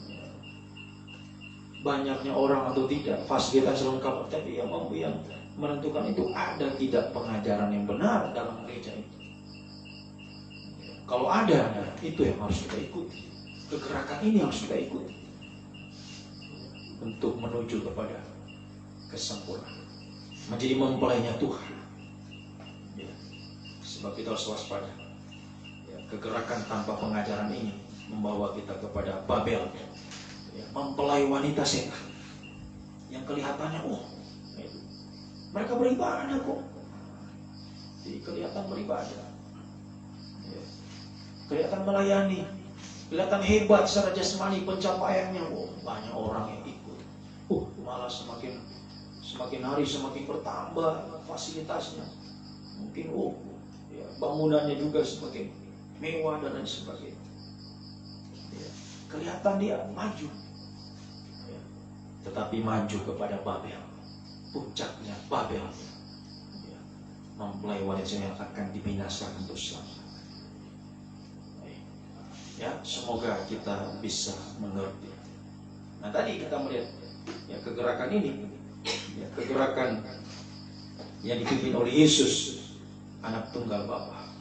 ya, banyaknya orang atau tidak, fasilitas lengkap, tapi yang menentukan itu ada tidak pengajaran yang benar dalam gereja itu. Ya. Kalau ada, itu yang harus kita ikuti. Kegerakan ini harus kita ikuti untuk menuju kepada kesempurnaan, menjadi mempelainya Tuhan. Ya. Sebab kita harus waspada. Ya. Kegerakan tanpa pengajaran ini membawa kita kepada Babel, ya. Mempelai wanita setan yang kelihatannya mereka beribadah kok. Jadi kelihatan beribadah, ya. Kelihatan melayani, kelihatan hebat secara jasmani pencapaiannya. Banyak orang yang ikut. Malah semakin hari semakin bertambah fasilitasnya. Mungkin ya, bangunannya juga semakin mewah dan lain sebagainya. Ya, kelihatan dia maju. Ya, tetapi maju kepada Babel. puncaknya Babel, ya, mempelai wanita yang akan dibinasakan untuk selamanya. Ya, semoga kita bisa mengerti. Nah, tadi kita melihat ya kegerakan ini, ya, kegerakan yang dipimpin oleh Yesus, anak tunggal Bapa.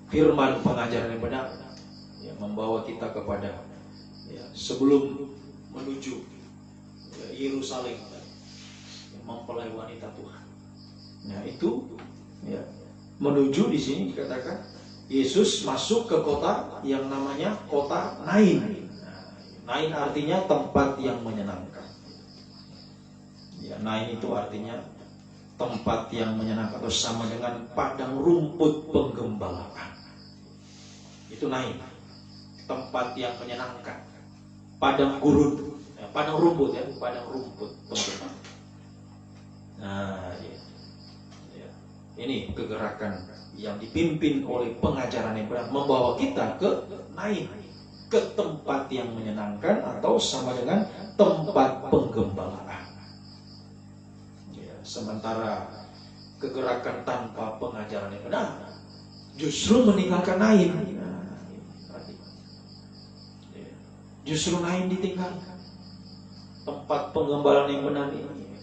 Firman pengajaran yang benar, ya, membawa kita kepada, ya, sebelum menuju, ya, Yerusalem, ya, mempelai wanita Tuhan. Nah, itu, ya, menuju di sini dikatakan Yesus masuk ke kota yang namanya kota Nain. Nain artinya tempat yang menyenangkan. Ya, Nain itu artinya tempat yang menyenangkan, atau sama dengan padang rumput penggembalaan. Itu Nain, tempat yang menyenangkan. Padang gurun, ya, padang rumput, ya, padang rumput penggembalaan. Nah, ya. Ya. Ini kegerakan yang dipimpin oleh pengajaran yang benar, membawa kita ke Nain, ke tempat yang menyenangkan, atau sama dengan tempat penggembalaan. Ya, sementara kegerakan tanpa pengajaran yang benar justru meninggalkan Nain. Ya, justru Nain ditinggalkan. Tempat penggembalaan yang benar ini,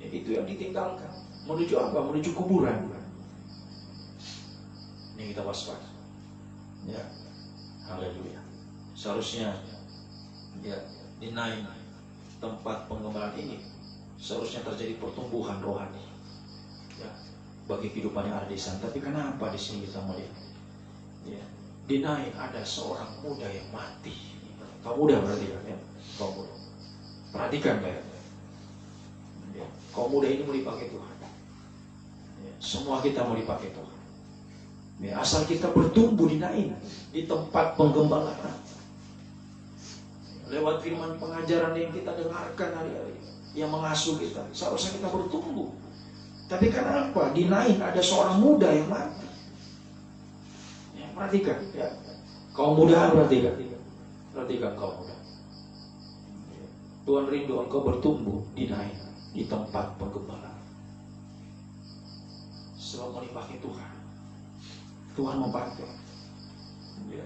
ya, itu yang ditinggalkan. Menuju apa? Menuju kuburan. Ini kita waspada. Ya, haleluya. Seharusnya, ya, di Nain, tempat penggembalaan ini, seharusnya terjadi pertumbuhan rohani, ya, bagi kehidupan yang ada di sana. Tapi kenapa di sini kita melihat, ya, di Nain ada seorang muda yang mati. Kaum muda berarti, ya, kaum muda. Perhatikan, ya, kaum muda ini mau dipakai Tuhan. Ya, semua kita mau dipakai Tuhan. Ya, asal kita bertumbuh di Nain, di tempat penggembalaan, lewat firman pengajaran yang kita dengarkan hari-hari, yang mengasuh kita, seharusnya kita bertumbuh. Tapi kenapa di Nain ada seorang muda yang mati? Ya, perhatikan, ya, kaum muda, perhatikan kaum muda. Tuhan rindu engkau bertumbuh di Nain, di tempat penggembalaan. Sebab mau dipakai Tuhan. Tuhan memakai, ya,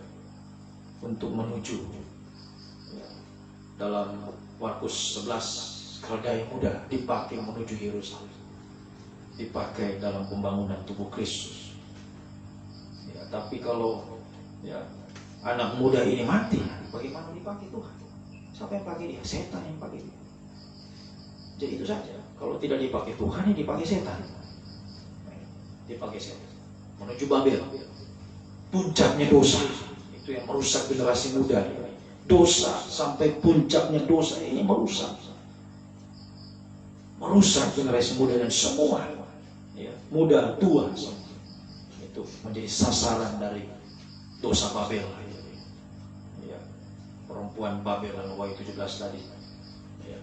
untuk menuju, ya, dalam Markus 11, keledai muda dipakai menuju Yerusalem, dipakai dalam pembangunan tubuh Kristus. Ya, tapi kalau, ya, anak muda ini mati, bagaimana dipakai Tuhan? Siapa yang pakai dia? Setan yang pakai dia. Jadi itu saja. Kalau tidak dipakai Tuhan, ya dipakai setan. Dipakai setan. Menuju Babel, puncaknya dosa, itu yang merusak generasi muda. Dosa sampai puncaknya dosa ini merusak generasi muda, dan semua, ya, muda tua itu menjadi sasaran dari dosa Babel. Ya, perempuan Babel dalam Wahyu 17 tadi, ya,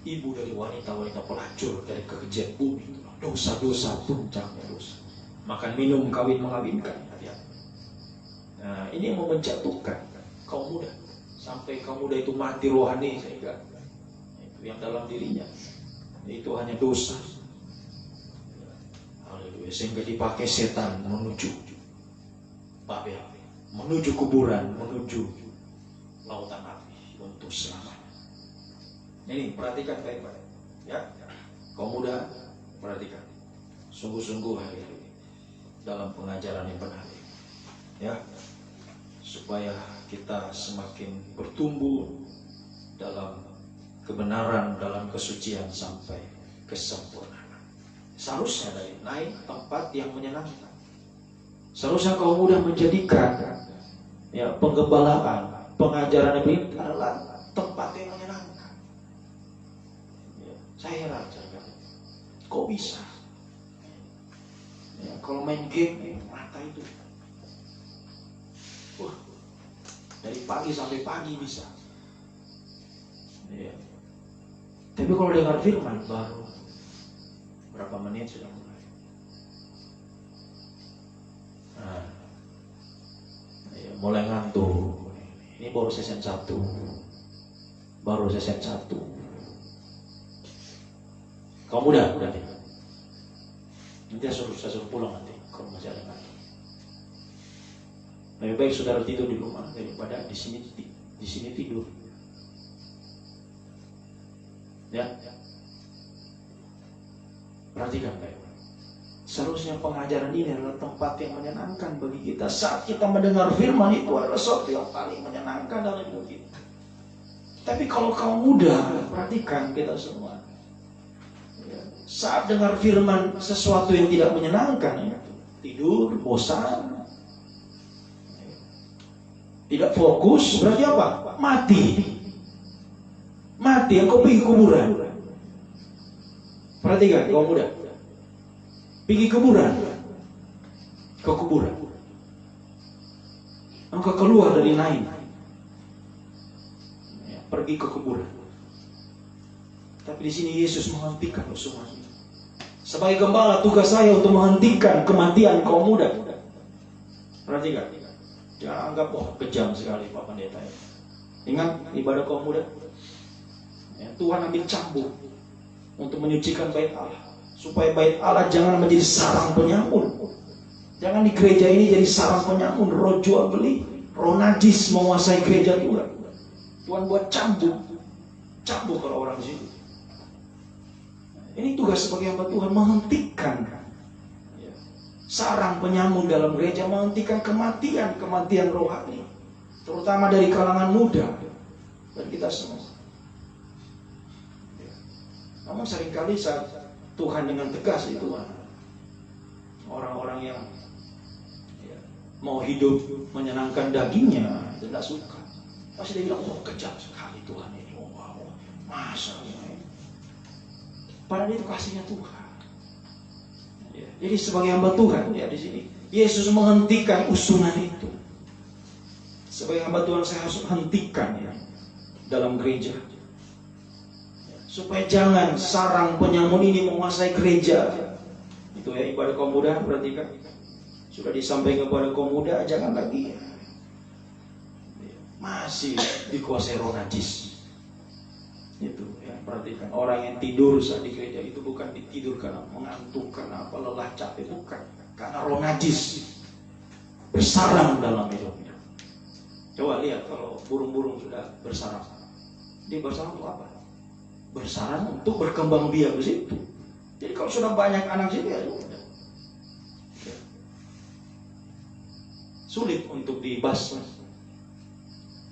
ibu dari wanita-wanita pelacur dari kekejian bumi. Dosa-dosa, puncaknya dosa. Makan minum, kawin mengawinkan. Nah, ini yang mau menjatuhkan kaum muda, sampai kaum muda itu mati rohani, sehingga itu yang dalam dirinya itu hanya dosa. Haleluya. Sehingga dipakai setan menuju Babel, menuju kuburan, menuju lautan api untuk selamanya. Ini perhatikan baik-baik, ya, kaum muda, perhatikan sungguh-sungguh hari-hari dalam pengajaran yang benar, ya, supaya kita semakin bertumbuh dalam kebenaran, dalam kesucian sampai kesempurnaan. Seharusnya dari Nain, tempat yang menyenangkan. Seharusnya kaum muda menjadikan, ya, penggembalaan, pengajaran ini adalah tempat yang menyenangkan. Ya, saya heran, kok bisa? Ya, kalau main game, mata itu, wah, dari pagi sampai pagi bisa. Ya. Tapi kalau dengar firman baru berapa menit sudah mulai. Nah, ya, mulai ngantuk. Ini baru sesi 1. Kamu muda berarti. Nanti saya suruh pulang nanti kalau masih ada ngantuk. Lebih baik saudara tidur di rumah daripada di sini tidur. Ya. Perhatikan baik. Seharusnya pengajaran ini adalah tempat yang menyenangkan bagi kita. Saat kita mendengar firman itu adalah sesuatu yang paling menyenangkan dalam hidup kita. Tapi kalau kaum muda, perhatikan kita semua. Ya, saat dengar firman sesuatu yang tidak menyenangkan, ya, tidur, bosan, tidak fokus, berarti apa? Mati. Mati, engkau pergi kuburan. Perhatikan, kaum muda. Pergi kuburan. Ke kuburan. Engkau keluar dari Nain. Ya, pergi ke kuburan. Tapi di sini Yesus menghentikan semua itu. Sebagai gembala, tugas saya untuk menghentikan kematian kaum muda. Perhatikan. Jangan anggap, kejam sekali Pak Pendeta. Ingat ibadah kaum muda. Ya, Tuhan ambil cambuk untuk menyucikan bait Allah, supaya bait Allah jangan menjadi sarang penyamun. Jangan di gereja ini jadi sarang penyamun, roh jual beli, roh najis menguasai gereja Tuhan. Tuhan buat cambuk kalau orang di situ. Ini tugas sebagai hamba Tuhan, menghentikan sarang penyamun dalam gereja, menghentikan kematian rohani, terutama dari kalangan muda dan kita semua. Namun seringkali saat Tuhan dengan tegas itu orang-orang yang mau hidup menyenangkan dagingnya tidak suka. Pasti dia bilang, kejam sekali Tuhan ini, masa ini. Padahal itu kasihnya Tuhan. Jadi sebagai hamba Tuhan ya di sini Yesus menghentikan usungan itu. Sebagai hamba Tuhan saya harus hentikan ya dalam gereja. Supaya jangan sarang penyamun ini menguasai gereja. Itu ya ibadah kaum muda, perhatikan. Sudah disampaikan kepada kaum muda, jangan lagi masih dikuasai roh najis. Itu ya, perhatikan. Orang yang tidur saat di gereja itu bukan tidur karena mengantuk, karena apa, lelah, capek, bukan. Karena roh najis bersarang dalam hidupnya. Coba lihat kalau burung-burung sudah bersarang. Dia bersarang untuk apa? Bersarang untuk berkembang biak di situ. Jadi kalau sudah banyak anak situ ya sudah. Sulit untuk dibasmi.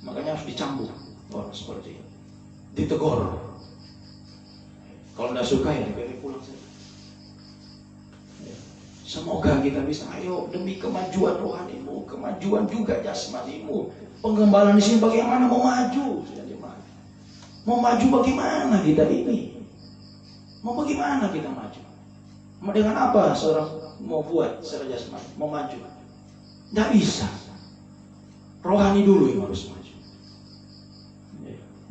Makanya harus dicambuk orang seperti itu. Ditegur. Kalau tidak suka ya diberi pulang saja. Semoga kita bisa, ayo demi kemajuan rohanimu, kemajuan juga jasmanimu. Penggembalaan di sini bagaimana mau maju? Mau maju bagaimana kita ini? Mau bagaimana kita maju? Mau dengan apa seorang mau buat secara jasmani? Mau maju? Tidak bisa. Rohani dulu yang harus maju.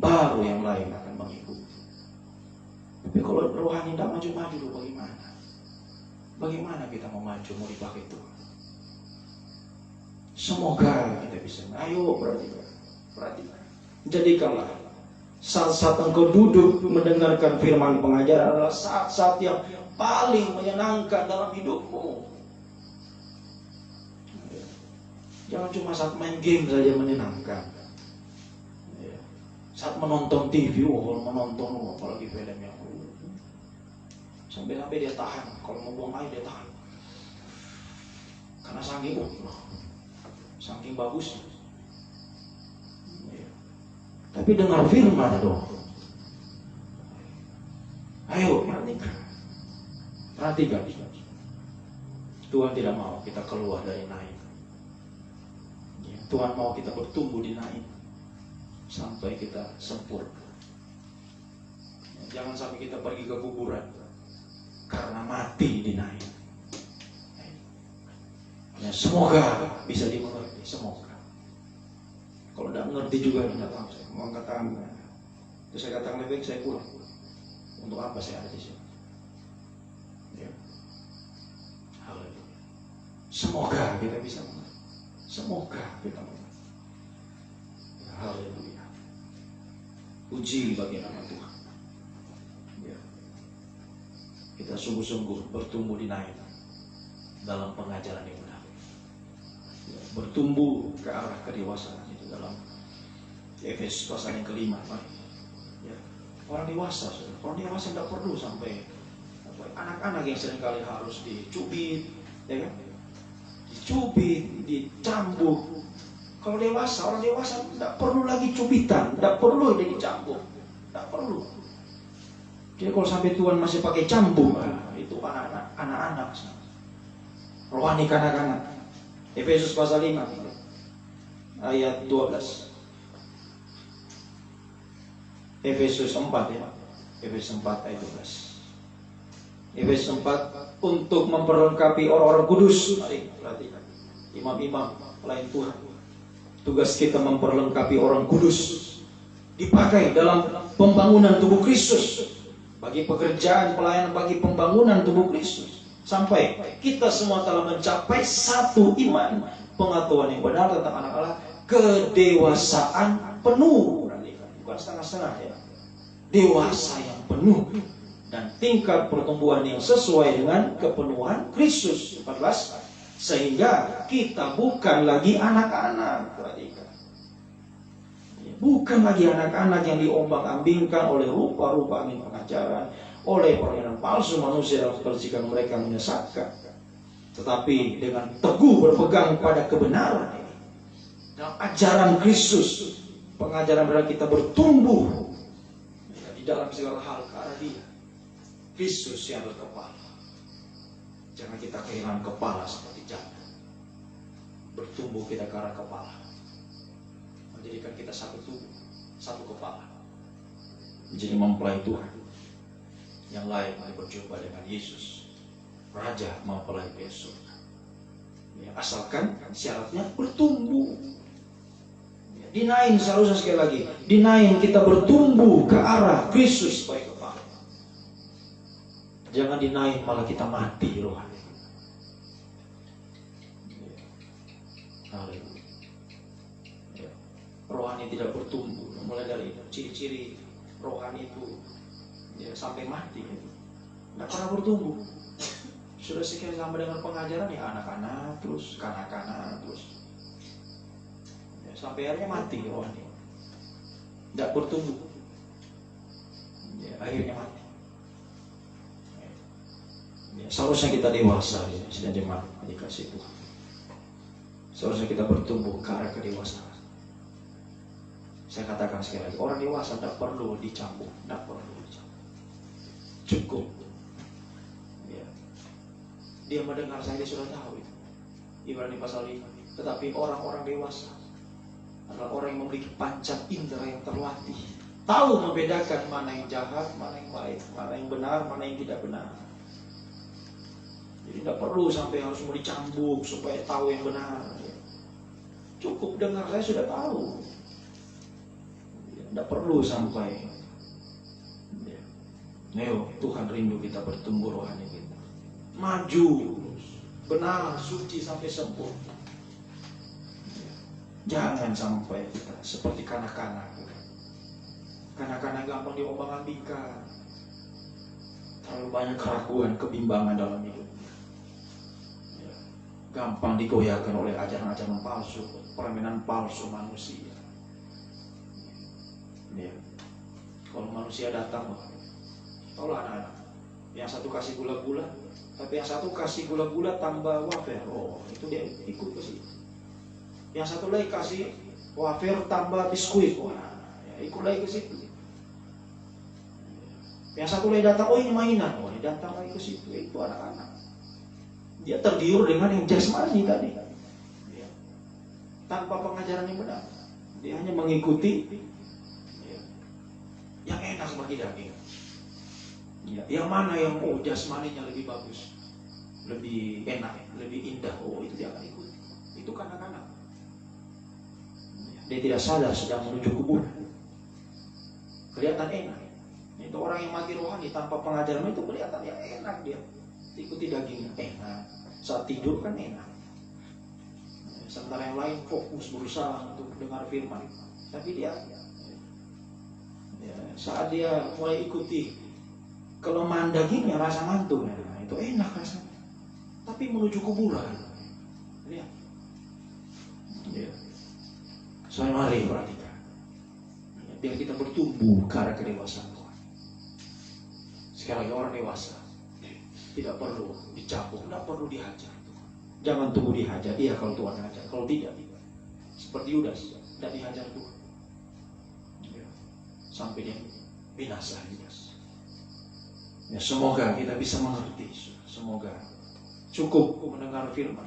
Baru yang lain akan mengikuti. Tapi kalau rohani tidak maju-maju dulu bagaimana? Bagaimana kita mau maju, mau dipakai Tuhan? Semoga kita bisa. Ayo perhatikan. Jadikanlah saat-saat engkau duduk mendengarkan firman pengajaran adalah saat-saat yang paling menyenangkan dalam hidupmu. Jangan cuma saat main game saja menyenangkan. Saat menonton TV, kalau menonton apalagi film yang sampai dia tahan. Kalau mau buang air dia tahan. Karena saking bagusnya. Tapi dengar firman dong. Ayo perhatikan. Tuhan tidak mau kita keluar dari Nain. Tuhan mau kita bertumbuh di Nain sampai kita sempurna. Jangan sampai kita pergi ke kuburan karena mati di Nain. Ya, semoga bisa dimengerti, semoga. Kalau tidak mengerti juga tidak tahu, saya mau angkat tangan. Terus saya katakan lebih baik saya pulang. Untuk apa saya ada di sini? Ya. Haleluya. Semoga kita bisa mengerti. Semoga kita mengerti. Haleluya. Puji bagi nama Tuhan. Ya. kita sungguh-sungguh bertumbuh dinaik dalam pengajaran yang benar, bertumbuh ke arah kedewasaan. Itu dalam Efesus pasal yang kelima. Ya. Orang dewasa, orang dewasa tidak perlu sampai anak-anak yang seringkali harus dicubit, ya kan? Dicubit, dicambuk. Kalau dewasa, orang dewasa tidak perlu lagi cubitan, tidak perlu dia dicambuk, tidak perlu. Jadi kalau sampai Tuhan masih pakai cambuk, itu anak-anak, rohani kanak-kanak. Efesus pasal 5 ayat 12. Efesus 4 ya. Efesus 4 ayat 12. Efesus 4 untuk memperlengkapi orang-orang kudus. Mari perhatikan. Imam-imam pelayan Tuhan. Tugas kita memperlengkapi orang kudus. Dipakai dalam pembangunan tubuh Kristus. Bagi pekerjaan pelayanan, bagi pembangunan tubuh Kristus. Sampai kita semua telah mencapai satu iman, pengetahuan yang benar tentang anak Allah, kedewasaan penuh. Bukan setengah-setengah ya. Dewasa yang penuh dan tingkat pertumbuhan yang sesuai dengan kepenuhan Kristus. 14. Sehingga kita bukan lagi anak-anak. Perhatikan. Bukan lagi anak-anak yang diombang-ambingkan oleh rupa-rupa angin pengajaran, oleh permainan palsu manusia dalam kepercikan mereka menyesatkan. Tetapi dengan teguh berpegang pada kebenaran ini, dalam ajaran Kristus, pengajaran benar kita bertumbuh di dalam segala hal ke arah Dia, Kristus yang berkepala. Jangan kita kehilangan kepala seperti jangan. Bertumbuh kita ke arah kepala, menjadikan kita satu tubuh, satu kepala, menjadi mempelai Tuhan yang layak berjumpa dengan Yesus, Raja mempelai besok. Ya, asalkan syaratnya bertumbuh. Ya, dinain seharusnya sekali lagi, dinain kita bertumbuh ke arah Kristus sebagai kepala. Jangan dinain malah kita mati rohani. Ya. Rohani tidak bertumbuh. Mulai dari ciri-ciri rohani itu ya, sampai mati gitu. Tidak pernah bertumbuh. Sudah sekian lama dengan pengajaran ya anak-anak terus, kanak-kanak terus ya, sampai akhirnya mati rohani. Tidak bertumbuh ya, akhirnya mati ya, seharusnya kita dewasa ya, sedang jemaat dikasih Tuhan. Seharusnya kita bertumbuh ke arah kedewasaan. Saya katakan sekali lagi, orang dewasa tidak perlu dicambuk, tidak perlu dicambuk. Cukup ya. Dia mendengar saya, dia sudah tahu itu. Ibrani pasal 5. Tetapi orang-orang dewasa adalah orang yang memiliki panca indera yang terlatih, tahu membedakan mana yang jahat, mana yang baik, mana yang benar, mana yang tidak benar. Jadi tidak perlu sampai harus mau dicambuk supaya tahu yang benar. Cukup dengar saya sudah tahu. Tidak perlu sampai. Ayo, Tuhan rindu kita bertumbuh rohani kita. Maju, benar, suci sampai sempurna. Jangan sampai kita seperti kanak-kanak. Kanak-kanak gampang diombang-ambingkan. Terlalu banyak keraguan, kebimbangan dalam hidup. Gampang digoyahkan oleh ajaran-ajaran palsu, permainan palsu manusia. Ya. Kalau manusia datang, kalau anak-anak, yang satu kasih gula-gula, tapi yang satu kasih gula-gula tambah wafer, oh itu dia ikut ke situ. Yang satu lagi kasih wafer tambah biskuit, wah, ya, ikut lagi ke situ. Yang satu lagi datang, oh ini mainan, oh ini datang lagi ke situ, itu anak-anak. Dia tergiur dengan yang jasmani tadi, ya. Tanpa pengajaran yang benar. Dia hanya mengikuti ya, yang enak bagi daging. Ya, yang mana yang jasmaninya lebih bagus, lebih enak, lebih indah, oh itu dia akan ikut. Itu kanak-kanak. Dia tidak sadar sedang menuju kuburan. Kelihatan enak. Itu orang yang mati rohani tanpa pengajaran itu kelihatan ya enak dia. Ikuti dagingnya enak, saat tidur kan enak. Sementara yang lain fokus berusaha untuk dengar firman, tapi dia ya, saat dia mulai ikuti kelemahan dagingnya, rasa ngantuk, nah, itu enak rasanya. Tapi menuju kuburan, lihat. Ya. Soalnya mari perhatikan, biar kita bertumbuh ke arah kedewasaan Tuhan. Sekali lagi, orang dewasa tidak perlu dicapuk, tidak perlu dihajar. Jangan tunggu dihajar, iya kalau Tuhan hajar. Kalau tidak, seperti Yudas, tidak dihajar Tuhan. Ya. Sampai dia binasa Yudas. Ya, semoga kita bisa mengerti. Semoga cukup mendengar firman,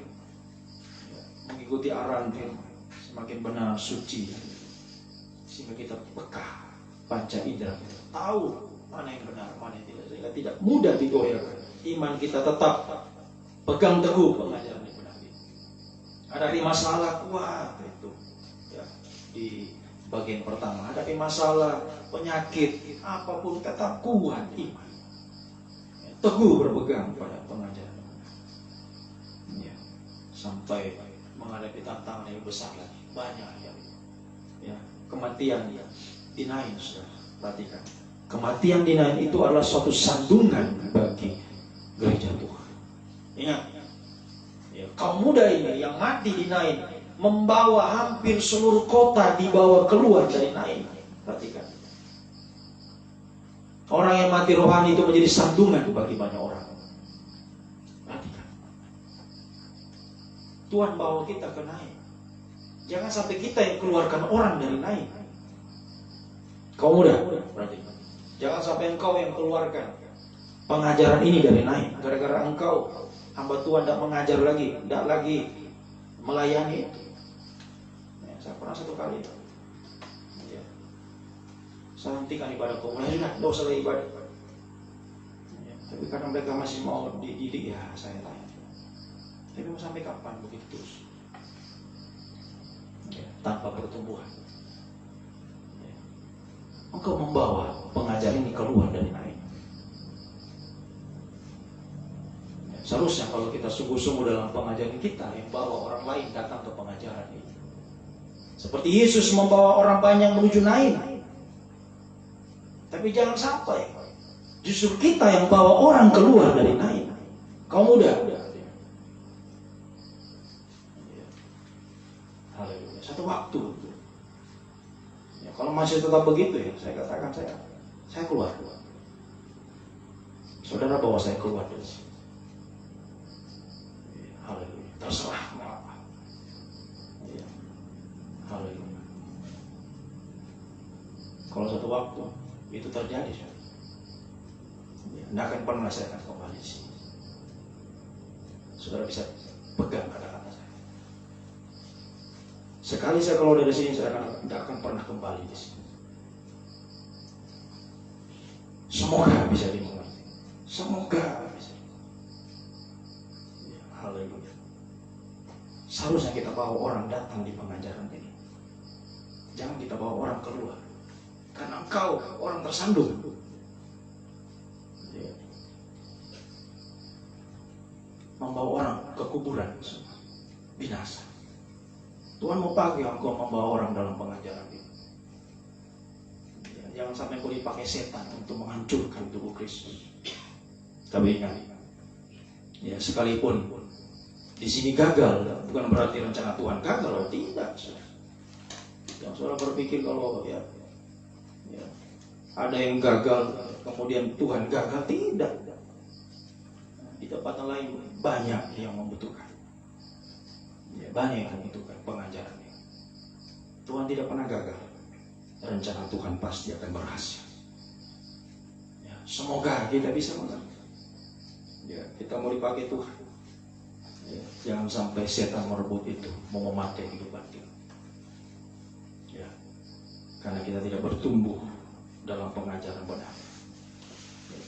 ya, mengikuti arahan firman, semakin benar suci, sehingga kita peka panca indera kita, tahu mana yang benar, mana yang tidak, sehingga tidak mudah digoyahkan. Iman kita tetap pegang teguh pengajaran yang benar. Hadapi masalah kuat itu, ya, di bagian pertama. Hadapi masalah, penyakit, apapun tetap kuat iman. Ya, teguh berpegang pada pengajaran. Ya, sampai menghadapi tantangan yang besar lagi, banyak ya, kematian dinaik, sudah perhatikan. Kematian dinaik itu adalah suatu sandungan bagi gereja Tuhan. Ingat, ya, kaum muda ini yang mati di Nain membawa hampir seluruh kota dibawa keluar dari Nain. Perhatikan, orang yang mati rohani itu menjadi sandungan bagi banyak orang. Perhatikan, Tuhan bawa kita ke Nain. Jangan sampai kita yang keluarkan orang dari Nain. Kaum muda, perhatikan, jangan sampai engkau yang keluarkan pengajaran ini dari Nain. Gara-gara engkau, hamba Tuhan tidak mengajar lagi, tidak lagi melayani itu. Ya, saya pernah satu kali, ya, saya hentikan ibadah komunal, tidak usah lagi ibadah. Ya, tapi karena mereka masih mau dididik, ya saya layani. Tapi mau sampai kapan begitu terus? Ya, tanpa pertumbuhan. Ya. Engkau membawa pengajaran ini keluar dari Nain. Seharusnya kalau kita sungguh-sungguh dalam pengajaran kita, yang bawa orang lain datang ke pengajaran ini. Seperti Yesus membawa orang banyak menuju Nain. Tapi jangan sampai justru kita yang bawa orang keluar dari Nain. Kaum muda, haleluya, satu waktu. Ya, kalau masih tetap begitu, ya saya katakan saya keluar. Saudara bawa saya keluar dari sini. Haleluya, terserah mau apa. Ya. Haleluya. Kalau satu waktu itu terjadi, ya, tidak akan pernah saya akan kembali di sini. Saudara bisa pegang kata-kata saya. Sekali saya keluar dari sini, saya tidak akan pernah kembali di sini. Semoga bisa dimengerti. Semoga bisa. Haleluya. Seharusnya kita bawa orang datang di pengajaran ini. Jangan kita bawa orang keluar. Karena engkau orang tersandung. Ya. Membawa orang ke kuburan, binasa. Tuhan mau pakai engkau membawa orang dalam pengajaran ini. Ya, jangan sampai kau dipakai setan untuk menghancurkan tubuh Kristus. Tapi ingat, ya, sekalipun di sini gagal, bukan berarti rencana Tuhan gagal, tidak. Yang saudara berpikir kalau ya ada yang gagal, kemudian Tuhan gagal, tidak. Di tempat lain banyak yang membutuhkan, ya, banyak yang membutuhkan pengajaran. Tuhan tidak pernah gagal, rencana Tuhan pasti akan berhasil. Ya, semoga kita bisa mengerti. Ya, kita mau dipakai Tuhan. Ya, jangan sampai setan merebut itu, mau memakai kehidupan kita. Ya, karena kita tidak bertumbuh dalam pengajaran benar. Ya,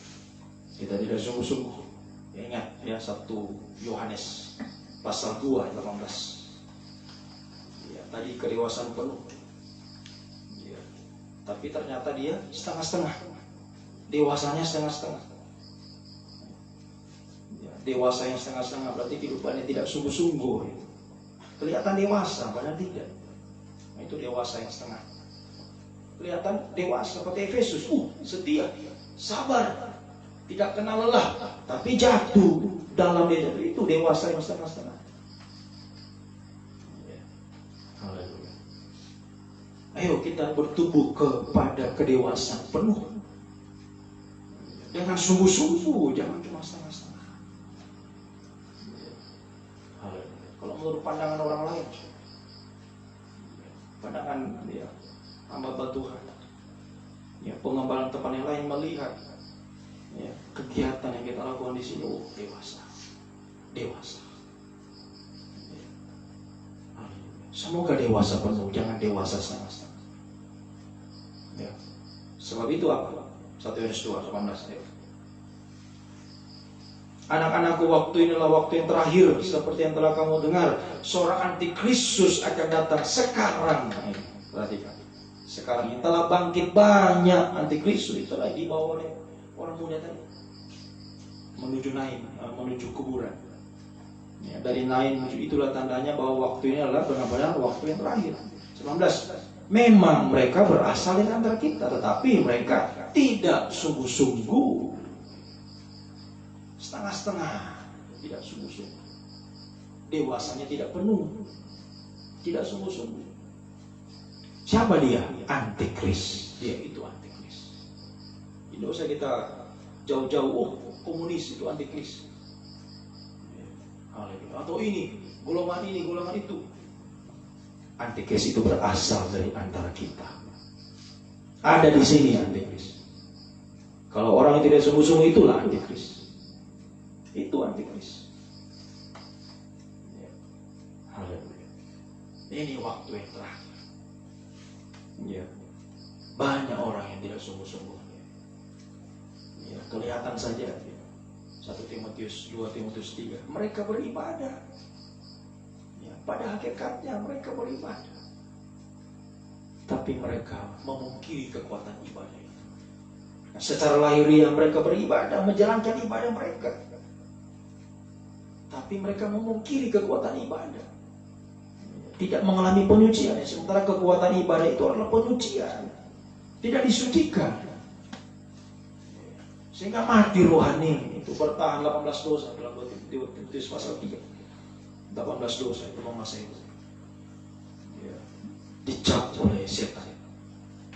kita tidak sungguh-sungguh. Ya, ingat ya, 1 Yohanes pasal 2 ayat 18. Ya, tadi kedewasaan penuh. Ya, tapi ternyata dia setengah-setengah. Dewasanya setengah-setengah. Dewasa yang setengah-setengah berarti kehidupannya tidak sungguh-sungguh. Kelihatan dewasa, padahal tidak. Nah, itu dewasa yang setengah. Kelihatan dewasa seperti Efesus, setia, sabar. tidak kenal lelah, tapi jatuh dalam dia itu dewasa yang setengah-setengah. Haleluya. Ayo kita bertumbuh kepada kedewasaan penuh. Dengan sungguh-sungguh, jangan cuma setengah-setengah. Haleluya. Kalau menurut pandangan orang lain, pandangan dia hamba Tuhan, ya, pengembalaan tempat yang lain melihat, ya, kegiatan yang kita lakukan di sini, dewasa. Ya. Semoga dewasa penuh, jangan dewasa setengah-setengah. Ya. Sebab itu apa? 1 Yohanes 2:18. Anak-anakku, waktu inilah waktu yang terakhir, seperti yang telah kamu dengar, seorang antikristus akan datang sekarang. Perhatikan, sekarang ini telah bangkit banyak antikristus. Itulah dibawa oleh orang muda tadi menuju Nain, menuju kuburan. Ya, dari Nain menuju, itulah tandanya bahwa waktu ini adalah benar-benar waktu yang terakhir. 19. Memang mereka berasal dari antara kita, tetapi mereka tidak sungguh-sungguh. Setengah-setengah, tidak sungguh-sungguh. Dewasanya tidak penuh, tidak sungguh-sungguh. Siapa dia? Antikris. Dia itu antikris. Tidak usah kita jauh-jauh, komunis itu antikris. Atau ini, golongan itu. Antikris itu berasal dari antara kita. Ada di sini antikris. Kalau orang yang tidak sungguh-sungguh, itulah antikris. Itu antikris. Haleluya. Ini waktu yang terakhir. Ya. Banyak orang yang tidak sungguh-sungguh. Ya, kelihatan saja. 1 Timotius, 2 Timotius 3. Mereka beribadah. Ya, pada hakikatnya mereka beribadah. Tapi mereka memungkiri kekuatan ibadah itu. Nah, secara lahiriah mereka beribadah, menjalankan ibadah mereka. Tapi mereka memungkiri kekuatan ibadah. Tidak mengalami penyucian. Sementara kekuatan ibadah itu adalah penyucian. Tidak disucikan. Sehingga mati rohani. Itu bertahan 18 dosa dalam 2 Timotius pasal 3. 18 dosa itu masa itu. Ya. Dicap oleh setan.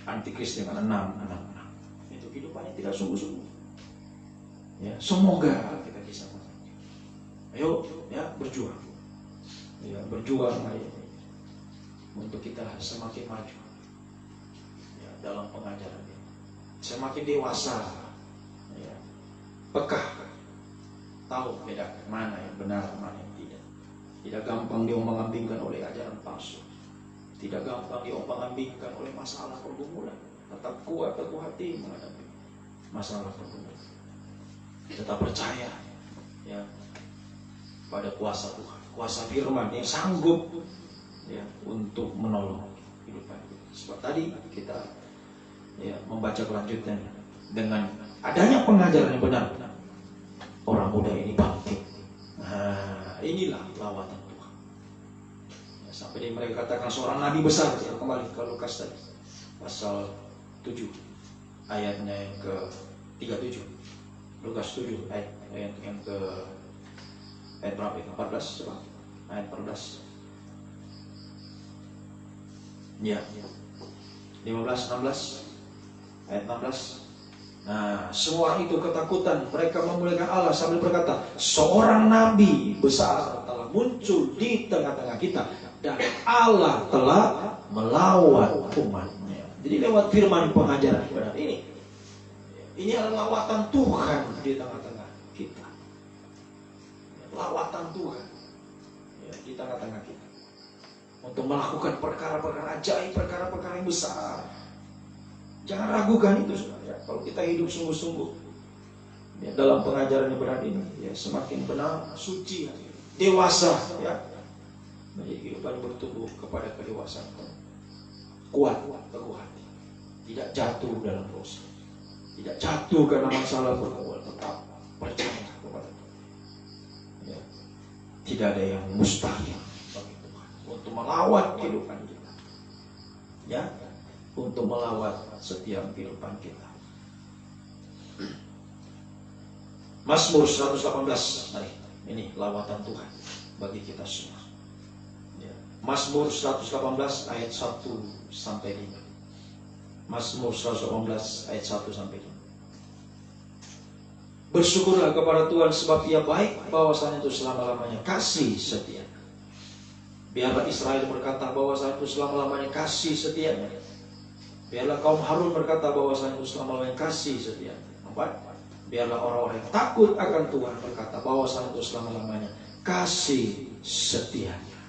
Antikris dengan 6. Itu kehidupannya tidak sungguh-sungguh. Ya, semoga kita bisa. Ayo, ya, berjuang. Ya, berjuang ayo. Untuk kita semakin maju. Ya, dalam pengajaran ini. Semakin dewasa. Ya. Pekah. Tahu bedakan mana yang benar, mana yang tidak. Tidak gampang diombang-ambingkan oleh ajaran palsu. Tidak gampang diombang-ambingkan oleh masalah pergumulan. Tetap kuat, teguh hati menghadapi masalah pergumulan. Tetap percaya, ya, pada kuasa Tuhan, kuasa firman yang sanggup, ya, untuk menolong kehidupan kita. Sebab tadi kita, ya, membaca kelanjutannya dengan adanya pengajaran yang benar, orang muda ini bangkit. Nah, inilah lawatan Tuhan. Ya, sampai mereka katakan seorang nabi besar. Ya, kembali ke Lukas tadi, pasal 7 ayatnya yang ke 37. Lukas 7 ayat yang ke ayat berapa itu? 14 coba. Ayat 14. Ya. 15, 16. Ayat 16. Nah, semua itu ketakutan. Mereka memuliakan Allah sambil berkata, seorang nabi besar telah muncul di tengah-tengah kita dan Allah telah melawan umatnya. Jadi lewat firman pengajaran benar ini adalah lawatan Tuhan di tengah-tengah kita. Lawatan Tuhan, ya, di tengah-tengah kita untuk melakukan perkara-perkara ajaib, perkara-perkara yang besar. Jangan ragukan itu, saudara. Kalau kita hidup sungguh-sungguh, ya, dalam pengajaran yang benar ini, ya, semakin benar, suci, dewasa, ya, menjadi kehidupan bertumbuh kepada kedewasaan, kuat, teguh hati, tidak jatuh dalam dosa, tidak jatuh karena masalah pergumulan, tetap percaya kepada Tuhan. Ya. Tidak ada yang mustahil bagi Tuhan untuk melawat kehidupan kita, ya, untuk melawat setiap kehidupan kita. Mazmur 118. Mari, ini lawatan Tuhan bagi kita semua. Ya. Mazmur 118 ayat 1 sampai 5. Mazmur 118 ayat 1 sampai 5. Bersyukurlah kepada Tuhan sebab Ia baik, bahwasanya itu selama-lamanya kasih setia. Biarlah Israel berkata bahwasanya itu selama-lamanya kasih setianya. Biarlah kaum Harun berkata bahwasanya itu selama-lamanya kasih setia. 4. Biarlah orang-orang yang takut akan Tuhan berkata bahwasanya itu selama-lamanya kasih setianya.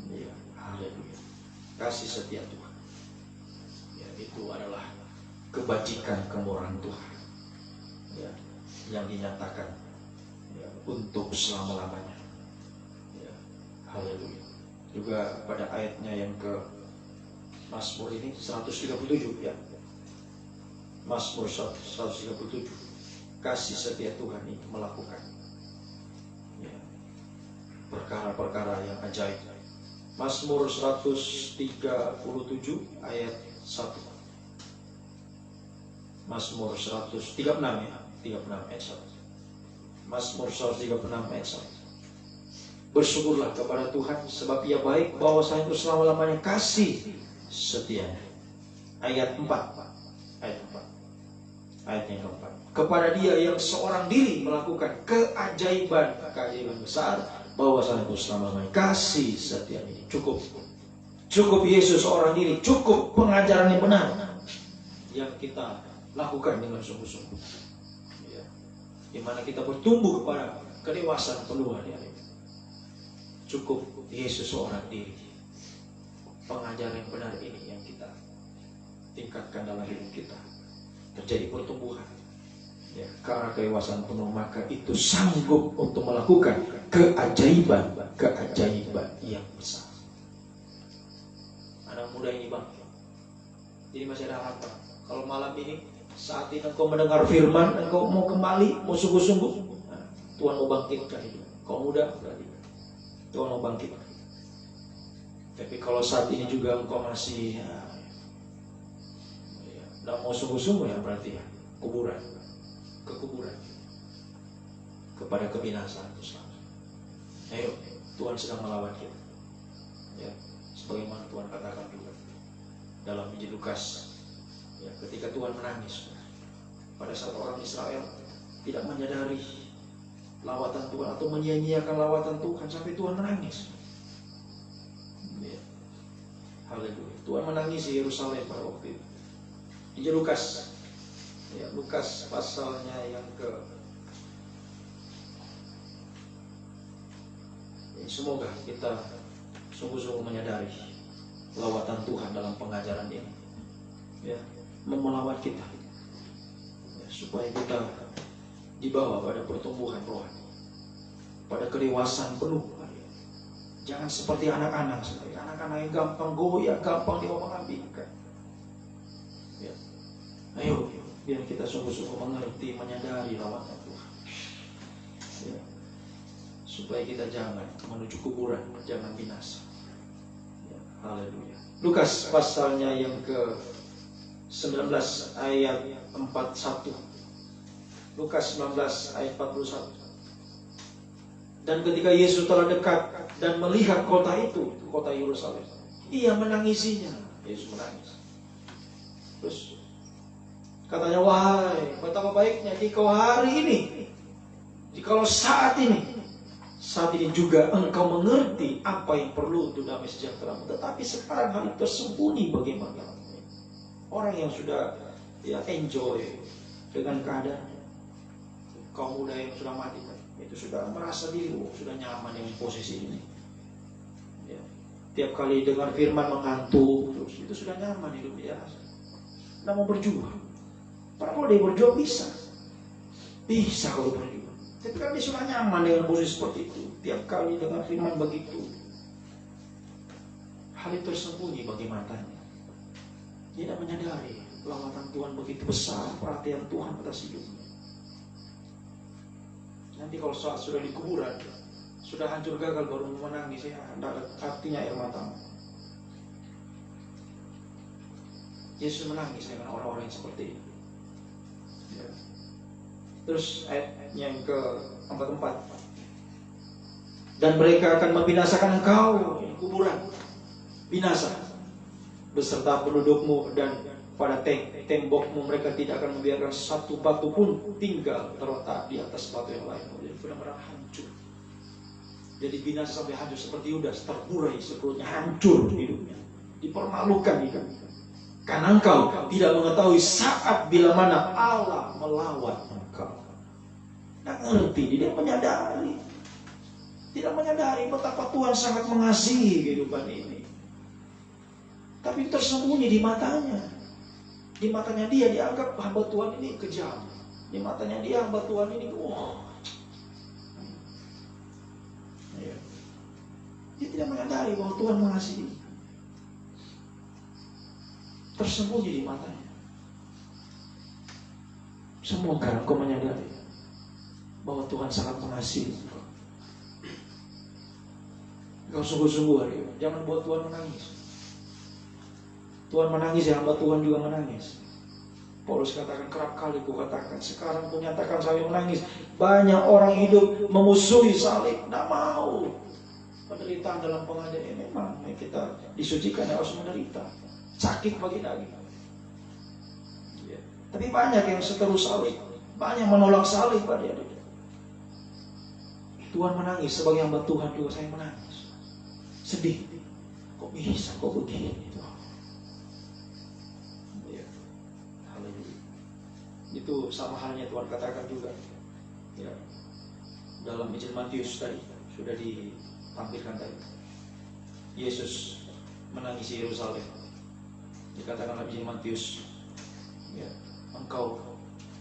Ya, haleluya. Kasih setia Tuhan. Ya, itu adalah kebajikan kemurahan Tuhan. Ya, yang dinyatakan ya, untuk selama-lamanya. Ya, haleluya. Juga pada ayatnya yang ke Mazmur ini 137 ya. Mazmur 137. Kasih setia Tuhan itu melakukan ya, perkara-perkara yang ajaib. Mazmur 137 ayat 1. Mazmur 136 ya. 36 ayat 1. Mazmur 136 ayat 1. Bersyukurlah kepada Tuhan sebab Ia baik, bahwasanya itu selama-lamanya kasih setianya. Ayat 4. Ayat 4. Ayat yang keempat. Kepada Dia yang seorang diri melakukan keajaiban besar, bahwasanya itu selama-lamanya kasih setianya. Ini cukup. Cukup Yesus seorang diri, cukup pengajaran yang benar yang kita lakukan dengan sungguh-sungguh. Di mana kita bertumbuh kepada kedewasaan penuh hari-hari. Cukup Yesus seorang diri. Pengajaran yang benar ini yang kita tingkatkan dalam hidup kita. Terjadi pertumbuhan ya, ke arah kedewasaan penuh, maka itu sanggup untuk melakukan keajaiban yang besar. Anak muda ini bang, jadi masih ada harapan. Kalau malam ini, saat ini engkau mendengar firman, engkau mau kembali, mau sungguh-sungguh, nah, Tuhan mau bangkitkan hidup. Kau muda berarti Tuhan mau bangkitkan. Tapi kalau saat ini juga engkau masih tidak mau sungguh-sungguh ya, berarti ya kekuburan kepada kebinasaan itu selalu. Ayo, Tuhan sedang melawan kita. Ya, sebagaimana Tuhan katakan juga dalam Injil Lukas. Ya, ketika Tuhan menangis pada saat orang Israel tidak menyadari lawatan Tuhan atau menyia-nyiakan lawatan Tuhan sampai Tuhan menangis. Ya. Haleluya. Tuhan menangis di Yerusalem pada waktu itu. Injil Lukas. Ya, Lukas pasalnya yang ke ya, semoga kita sungguh-sungguh menyadari lawatan Tuhan dalam pengajaran ini. Ya, melawat kita ya, supaya kita dibawa pada pertumbuhan rohani, pada kedewasaan penuh. Jangan seperti anak-anak yang gampang goyah, gampang diobang-abingkan. Ya. Ayo, biar kita sungguh-sungguh mengerti, menyadari lawatan Tuhan. Ya. Supaya kita jangan menuju kuburan, jangan binasa. Ya. Haleluya. Lukas pasalnya yang ke 19 ayat 41. Lukas 19 ayat 41. Dan ketika Yesus telah dekat dan melihat kota itu, kota Yerusalem, Ia menangisinya. Yesus menangis. Terus katanya, wahai, betapa baiknya jika hari ini, jikalau saat ini juga engkau mengerti apa yang perlu untuk damai sejahtera. Tetapi sekarang hal itu tersembunyi bagaimana? Orang yang sudah ya enjoy dengan keadaannya, kaum muda yang sudah mati kan, itu sudah merasa diri sudah nyaman dengan posisi ini. Ya. Tiap kali dengar firman mengantuk terus, itu sudah nyaman hidup dia. Tidak mau berjuang. Padahal kalau dia berjuang bisa kalau berjuang. Tapi kan dia sudah nyaman dengan posisi seperti itu. Tiap kali dengar firman begitu, hal itu tersembunyi bagi matanya. Dia tidak menyadari lawatan Tuhan begitu besar, perhatian Tuhan atas hidupnya. Nanti kalau saat sudah di kuburan, sudah hancur gagal baru menangis, ya tidak artinya air mata. Yesus menangis dengan orang-orang yang seperti itu. Ya. Terus ayatnya yang ke-44. Dan mereka akan membinasakan engkau, kuburan, binasa, beserta pendudukmu, dan pada tembokmu mereka tidak akan membiarkan satu batu pun tinggal terletak di atas batu yang lain. Jadi benar-benar hancur. Jadi binasa sampai hancur seperti Yudas, terburai seluruhnya, hancur hidupnya, dipermalukan hidupnya. Karena engkau tidak mengetahui saat bila mana Allah melawan engkau. Tidak ngerti, tidak menyadari. Tidak menyadari betapa Tuhan sangat mengasihi kehidupan ini. Tapi tersembunyi di matanya. Di matanya dia dianggap hamba Tuhan ini kejam. Di matanya dia hamba Tuhan ini, dia tidak menyadari bahwa Tuhan mengasihi. Tersembunyi di matanya. Semoga engkau menyadari bahwa Tuhan sangat mengasihi engkau. Engkau sungguh-sungguh hari ini, jangan buat Tuhan menangis. Tuhan menangis, ya hamba Tuhan juga menangis. Paulus katakan, kerap kali ku katakan, sekarang ku nyatakan saya menangis. Banyak orang hidup memusuhi salib, tidak mau. Penderitaan dalam pengajaran ini memang kita disucikan harus menderita. Sakit bagi daging. Ya. Tapi banyak yang seteru salib, banyak menolak salib pada dia. Tuhan menangis, sebagai hamba Tuhan juga saya menangis. Sedih. Kok bisa, kok begini? Ya. Haleluya. Itu sama halnya Tuhan katakan juga. Ya. Dalam Injil Matius tadi sudah ditampilkan tadi. Yesus menangisi Yerusalem. Dikatakan Nabi Matius, ya, engkau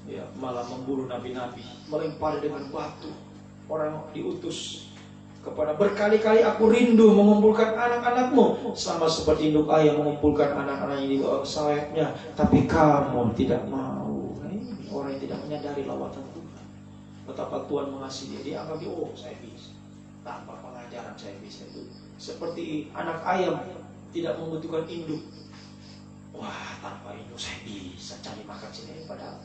ya, malah membunuh nabi-nabi, melempar dengan batu. Orang diutus kepada berkali-kali aku rindu mengumpulkan anak-anakmu, sama seperti induk ayam mengumpulkan anak-anaknya di bawah sayapnya, tapi kamu tidak mau. Ini orang yang tidak menyadari lawatan Tuhan. Betapa Tuhan mengasihi dia, anggap dia, oh saya bisa. Tanpa pengajaran saya bisa. Itu seperti anak ayam tidak membutuhkan induk. Wah, tanpa induk saya bisa cari makan sendiri, padahal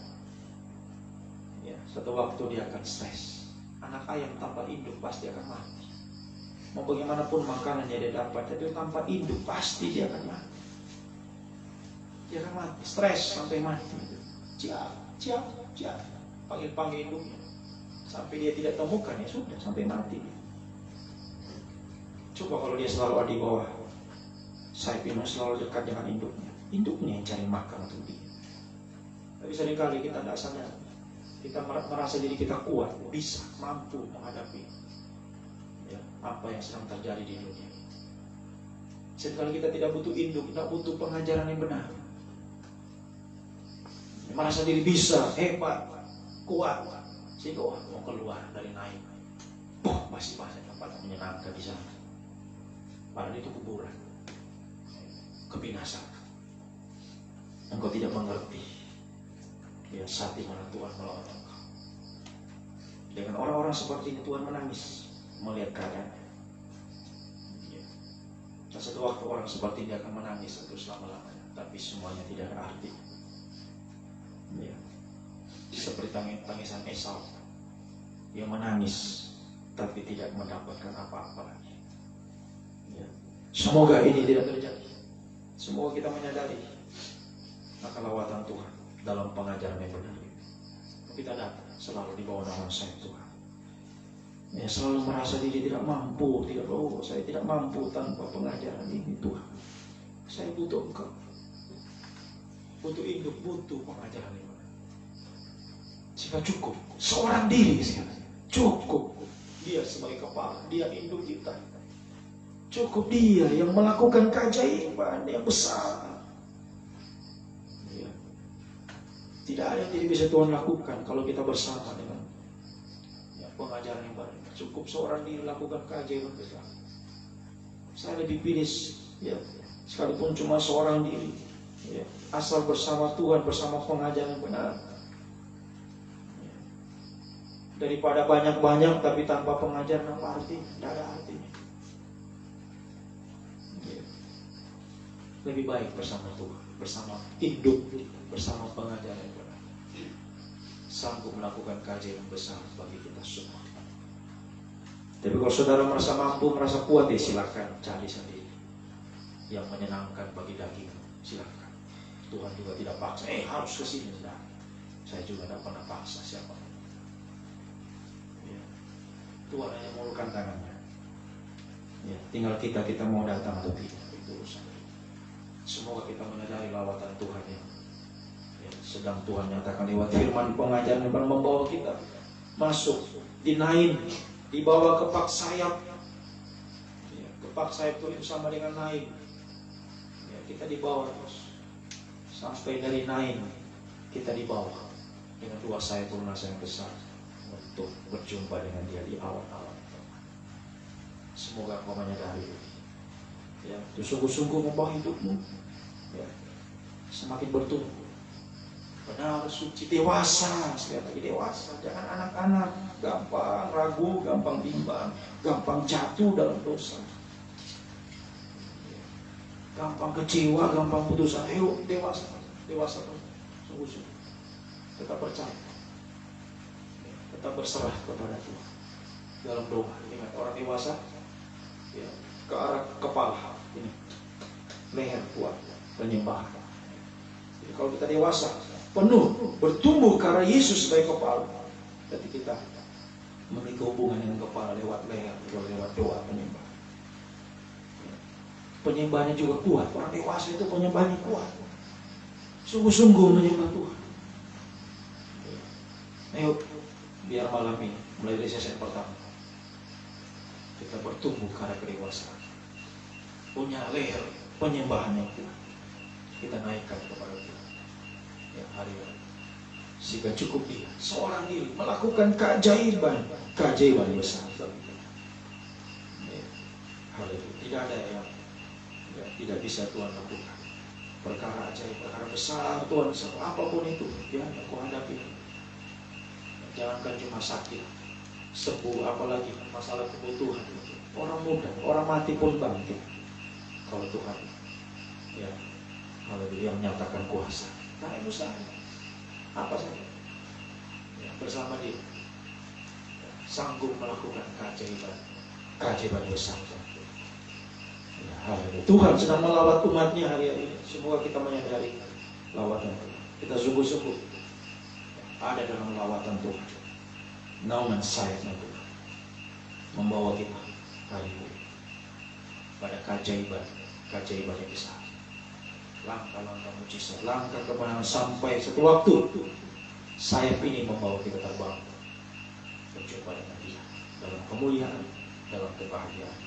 ya, suatu waktu dia akan stres. Anak ayam tanpa induk pasti akan mati. Mau bagaimanapun makanan yang dia dapat, tapi tanpa induk pasti dia akan mati. Dia akan mati, stres sampai mati. Ciap, panggil induknya. Sampai dia tidak temukan, ya sudah, sampai mati. Coba kalau dia selalu ada di bawah sayap induk, selalu dekat dengan induknya. Induknya yang cari makan untuk dia. Tapi seringkali kita tidak sadar. Kita merasa diri kita kuat, bisa, mampu menghadapi ya, apa yang sedang terjadi di dunia. Seringkali kita tidak butuh induk, tidak butuh pengajaran yang benar. Merasa diri bisa, hebat, kuat, sehingga mau keluar dari naik. Masih banyak tempat yang menyenangkan di sana. Padahal itu kuburan, kebinasaan. Engkau tidak mengerti ya, saat di mana Tuhan melawan engkau. Dengan orang-orang seperti ini Tuhan menangis melihat keadaannya. Ya. Dan satu waktu orang seperti ini akan menangis untuk selama-lamanya, tapi semuanya tidak ada arti. Ya. Seperti tangisan Esau yang menangis tapi tidak mendapatkan apa-apa lagi. Ya. Semoga ini tidak terjadi. Semoga kita menyadari akan lawatan Tuhan dalam pengajaran yang benar. Kita datang selalu di bawah naungan saya Tuhan. Ya, selalu merasa diri tidak mampu, saya tidak mampu tanpa pengajaran ini Tuhan. Saya butuh Engkau. Butuh induk, butuh pengajaran ini. Jika cukup, seorang diri sekarang. Cukup. Dia sebagai kepala, dia induk kita. Cukup dia yang melakukan keajaiban yang besar. Tidak ada yang tidak bisa Tuhan lakukan kalau kita bersama dengan ya, pengajaran yang baru. Cukup seorang diri lakukan keajaiban besar. Saya lebih pilih ya, sekalipun cuma seorang diri ya, asal bersama Tuhan, bersama pengajaran yang benar ya, daripada banyak-banyak tapi tanpa pengajaran apa arti? Tidak ada artinya ya. Lebih baik bersama Tuhan, bersama hidup, bersama pengajaran yang benar. sanggup melakukan keajaiban besar bagi kita semua. Tapi kalau saudara merasa mampu, merasa kuat, ya silakan cari sendiri yang menyenangkan bagi daging, silakan. Tuhan juga tidak paksa, harus ke sini. Nah, saya juga tidak pernah paksa siapa. Ya. Tuhan hanya mengulurkan tangannya. Ya, tinggal kita mau datang atau tidak, itu urusan. Semoga kita menyadari lawatan Tuhan yang sedang Tuhan nyatakan lewat firman pengajaran yang membawa kita masuk, dinaik, dibawa ke pak sayap. Ya, ke pak sayap itu sama dengan naik. Ya, kita dibawa terus sampai dari naik kita dibawa dengan dua sayap lunas yang besar untuk berjumpa dengan Dia di awan-awan. Semoga kau menyadari, ya, itu sungguh-sungguh membawa hidupmu, ya, semakin bertumbuh, benar, suci, dewasa, sekali lagi dewasa, jangan anak-anak, gampang ragu, gampang bimbang, gampang jatuh dalam dosa, gampang kecewa, gampang putus asa. Ayo dewasa, sungguh-sungguh, tetap percaya, tetap berserah kepada Tuhan dalam doa. Ingat, orang dewasa, ya, ke arah kepala ini, leher kuat, penyembahan. Jadi kalau kita dewasa, penuh, bertumbuh karena Yesus sebagai kepala, berarti kita memiliki hubungan dengan kepala lewat leher, lewat doa penyembahan. Penyembahannya juga kuat. Orang dewasa itu penyembahannya kuat, sungguh-sungguh menyembah Tuhan. Ayo, biar malam ini, mulai dari sesi pertama, kita bertumbuh karena kedewasaan, punya leher penyembahan yang kuat, kita naikkan kepada Tuhan. Ya, hari-hari sehingga cukup Dia seorang diri melakukan keajaiban besar. Ya, haleluya. Tidak ada yang tidak bisa Tuhan lakukan. Perkara ajaib, perkara besar Tuhan, apapun itu yang kau hadapi. Jangankan cuma sakit, sembuh, apalagi masalah kebutuhan. Orang muda, orang mati pun bangkit kalau Tuhan, ya, haleluya, yang menyatakan kuasa. Karena itu saya, apa saja, ya, bersama Dia, ya, sanggup melakukan keajaiban besar. Ya, haleluya. Tuhan sedang melawat umatnya hari ini. Semoga kita menyadari lawatan kita sungguh-sungguh ada dalam lawatan Tuhan. Naungan sayapnya Tuhan membawa kita hari ini pada keajaiban yang besar. Langkah-langkah mujizat, langkah kemenangan, sampai satu waktu sayap ini membawa kita terbang berjumpa dengan Dia dalam kemuliaan, dalam kebahagiaan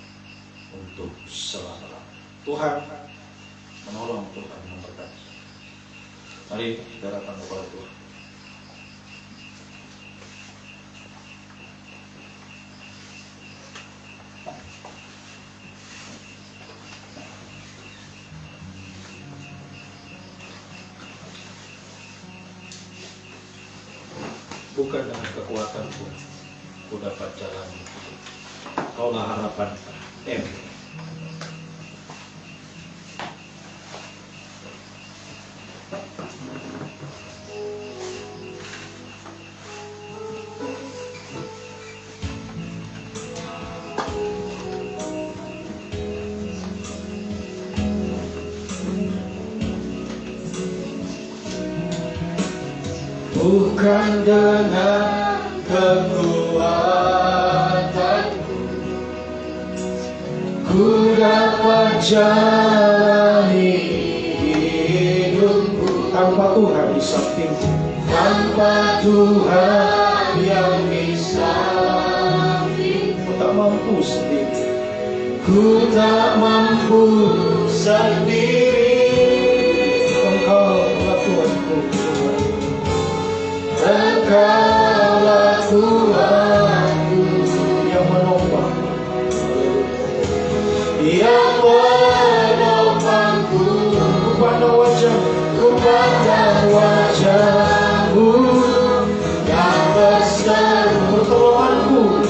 untuk selama-lamanya. Tuhan menolong, Tuhan memberkati. Mari kita datang kepada Tuhan. Bukan dengan kekuatanku ku dapat jalan, Kaulah harapan Bukan dengan kekuatanku ku dapat jalani hidupku, tanpa Tuhan di sampingku, tanpa Tuhan yang di sampingku. ku tak mampu sendiri. Ku tak mampu sendiri. Engkaulah Tuhanku, Engkaulah Tuhanku yang menopang, yang menopangku. ku pandang wajah-Mu, Ku pandang wajah-Mu yang berseru, pertolonganku,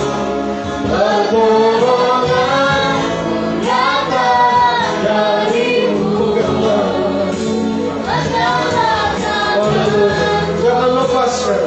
pertolonganku nyata dari-Mu. jangan lepaskan.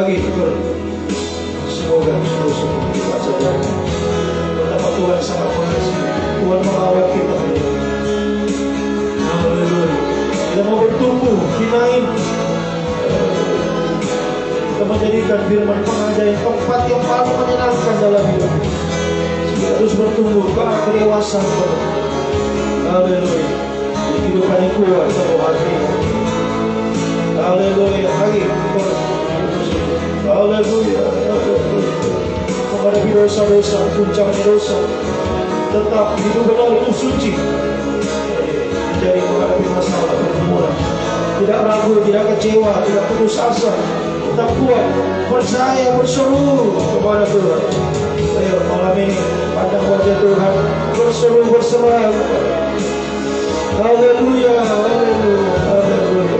lagi Tuhan. Semoga sungguh-sungguh kita sadar betapa Tuhan sangat mengasihi. Tuhan mengawal kita. Haleluya. Kita mau bertumbuh, hinain. Kita menjadikan firman pengajaran tempat yang paling menyenangkan dalam hidup. Kita harus bertumbuh ke arah kedewasaan. Haleluya. Kehidupan yang kuat satu hati. Haleluya. Lagi. Haleluya. Menghadapi dosa-dosa, puncaknya dosa, tetap hidup benar itu suci. Menjadi menghadapi masalah pergumulan, tidak ragu, tidak kecewa, tidak putus asa, tetap kuat, percaya, berseru kepada Tuhan. Ayo malam ini pandang wajah Tuhan, berseru, berserah. Haleluya, haleluya, haleluya.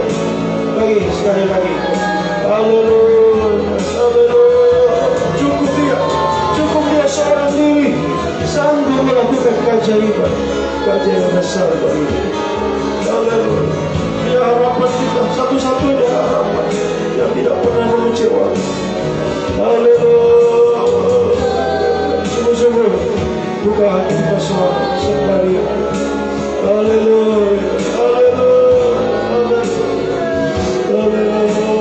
Lagi, sekali lagi. Haleluya, haleluya. Cukup dia seorang diri sanggup melakukan keajaiban besar bagi kita. Haleluya. Dia harapan kita, satu-satunya harapan yang tidak pernah mengecewakan. Haleluya. Sungguh-sungguh buka hati kita semua sekali. Haleluya, haleluya, haleluya, haleluya.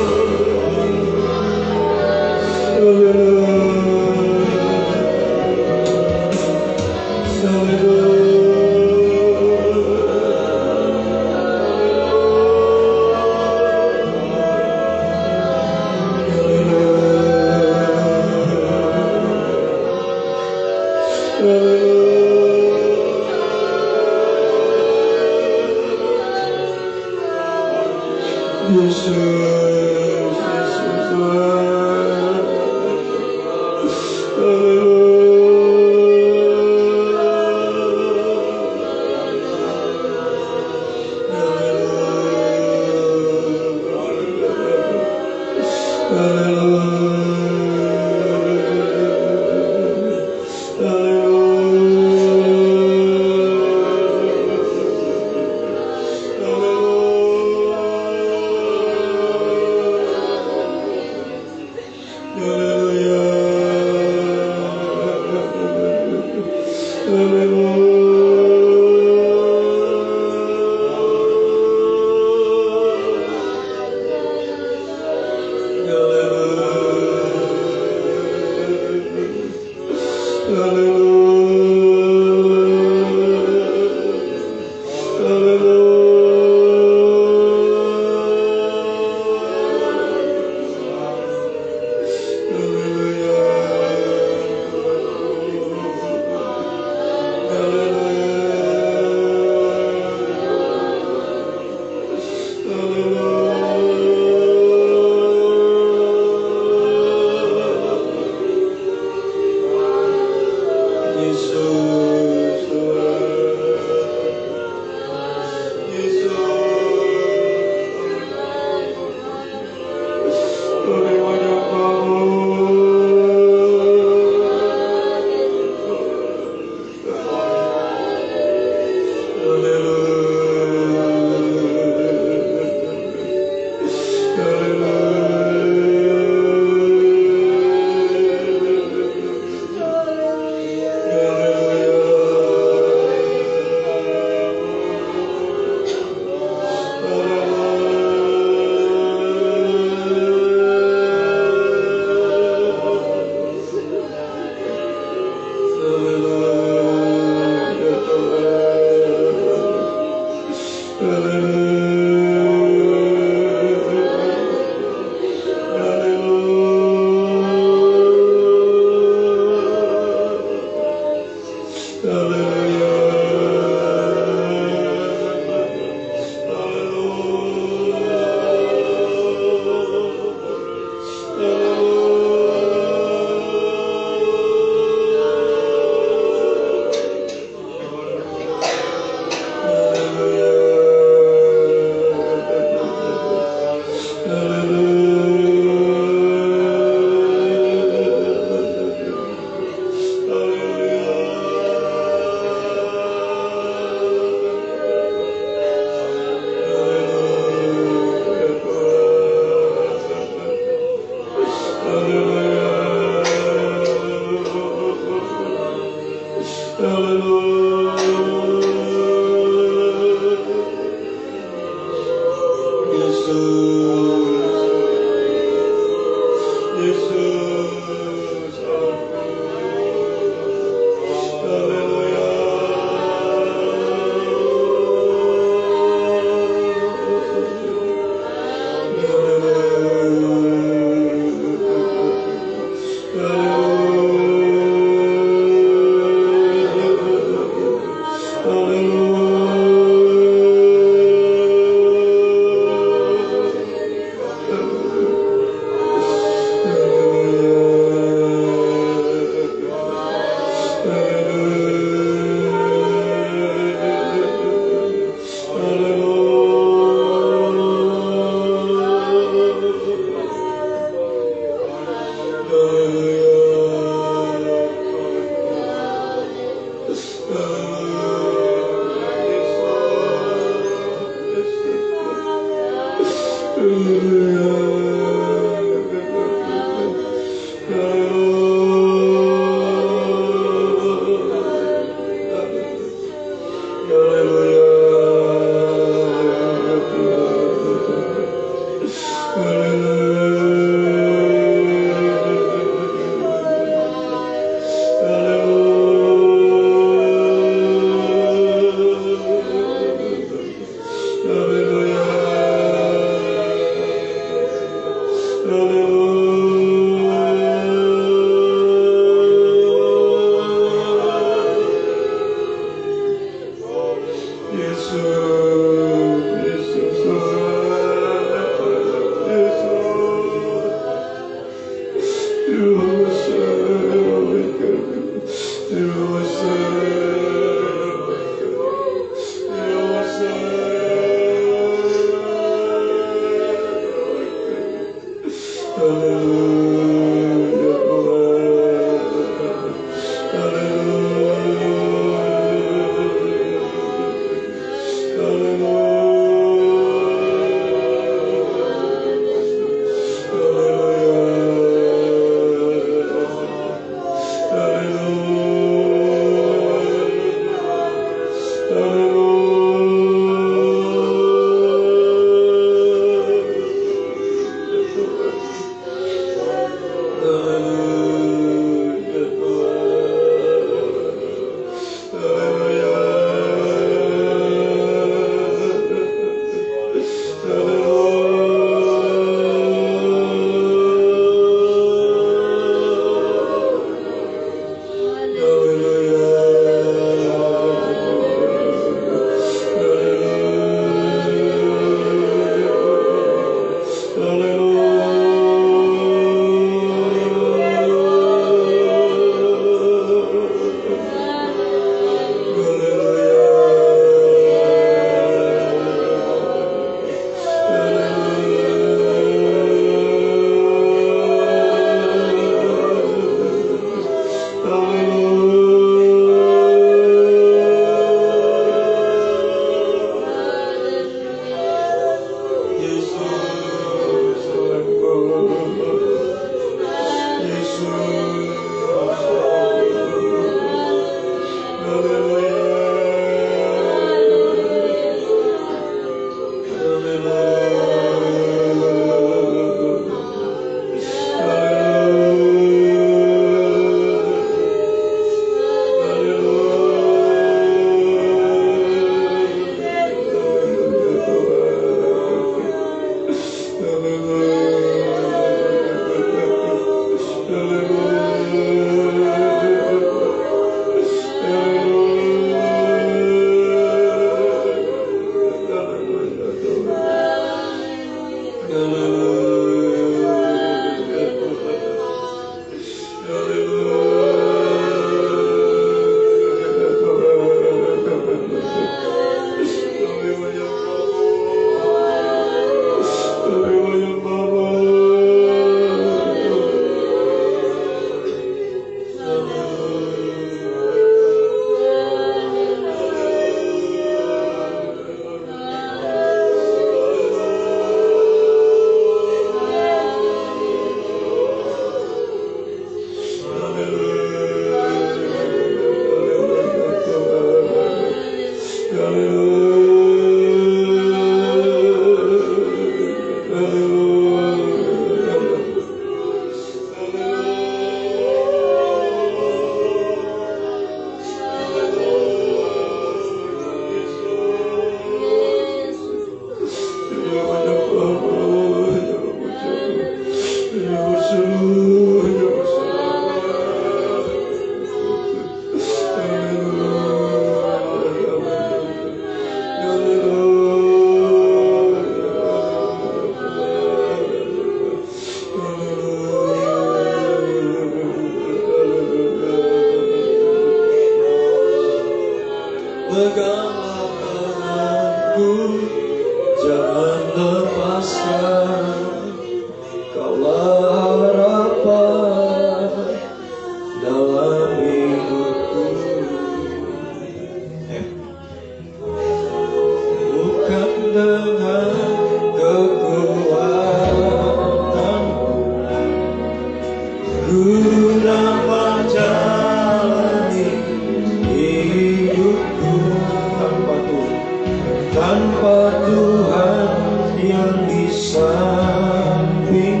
sampingku,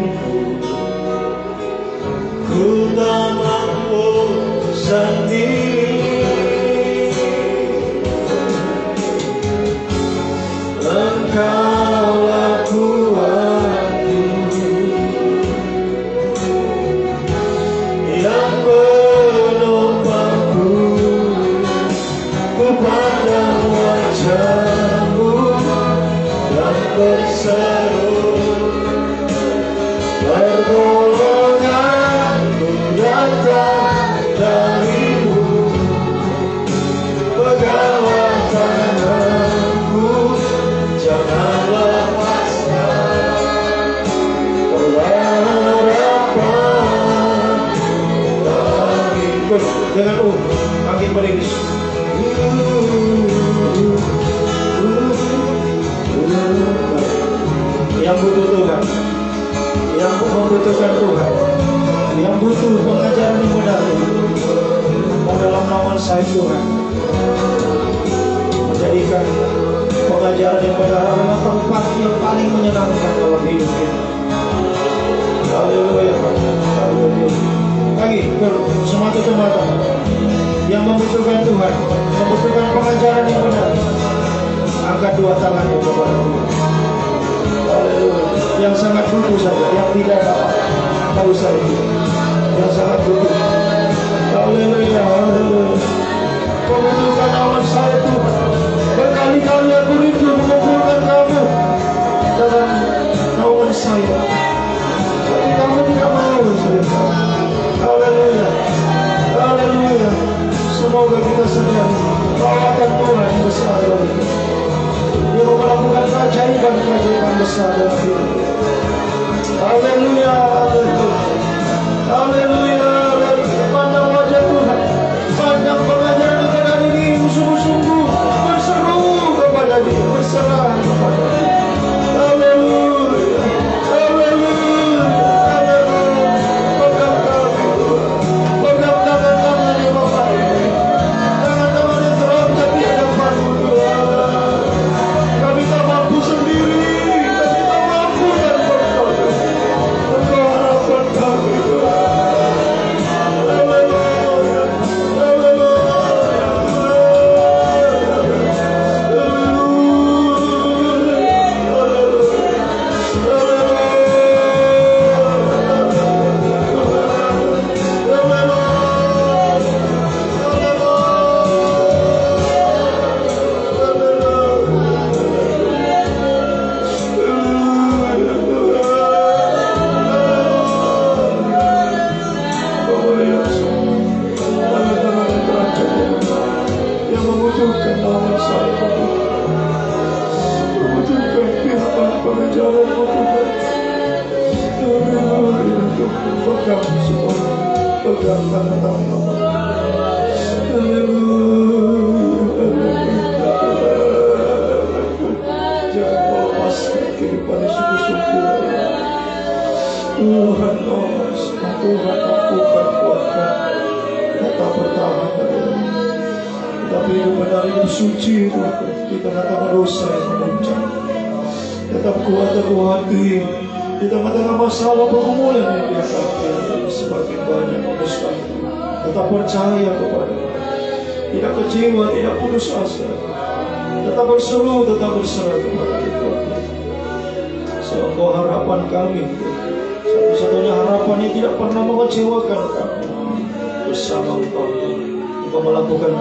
ku tak mampu sendiri. Engkaulah kuatku yang penopangku, ku pandang wajah-Mu dan berseru, pertolonganku datang dari-Mu. Peganglah tanganku, jangan lepaskan pengharapan kami. Dengan makin beriris. Yang butuh Tuhan, yang membutuhkan Tuhan, yang butuh pengajaran yang benar, mau dalam naungan saya Tuhan, menjadikan pengajaran yang benar adalah tempat yang paling menyenangkan dalam hidup kita. Haleluya, haleluya. Lagi, semua tutup mata. Yang membutuhkan Tuhan, membutuhkan pengajaran yang benar, angkat dua tangannya kepada Tuhan. Haleluya. Yang sangat butuh saja, yang tidak tahu saya, yang sangat butuh. Haleluya, haleluya. Membutuhkan awan saya Tuhan. Berkali-kali aku rindu mengumpulkan kamu dalam naungan saya, tapi kamu tidak mau, saudara. Haleluya, haleluya. Semoga kita sadari perawatan Tuhan besar bagi kita. Dia mau melakukan keajaiban besar dalam hidup. Haleluya, haleluya, haleluya. Pandang wajah Tuhan, pandang pengajaran yang benar ini, sungguh-sungguh berseru kepada Dia, berserah kepada Dia. Haleluya, haleluya, haleluya. Pegang kami Tuhan, pegang tangan-tangan yang Bapak ini, tangan-tangan yang terangkat di hadapan-Mu Tuhan. Kami tak mampu sendiri, kami tak mampu tanpa Engkau. Engkau harapan kami Tuhan. Haleluya, yang membutuhkan naungan saya, membutuhkan firman pengajaran-Mu Tuhan. Haleluya, Tuhan, pegang semua, pegang tangan-tangan. Haleluya, jangan melepaskan kehidupan yang sungguh-sungguh. Tuhan, Tuhan mampukan, kuatkan. Kita tak bertahan dari ini, tetapi hidup benar, hidup suci Tuhan, di tengah-tengah dosa yang memuncak. Tetap kuat teguh hati di tengah-tengah masalah pergumulan yang dihadapi semakin banyak mendesak. Tetap percaya kepada, tidak kecewa, tidak putus asa. Tetap berseru, tetap berserah kepada Tuhan. Engkau harapan kami, satu-satunya harapan yang tidak pernah mengecewakan kami. Bersama Engkau, Engkau melakukan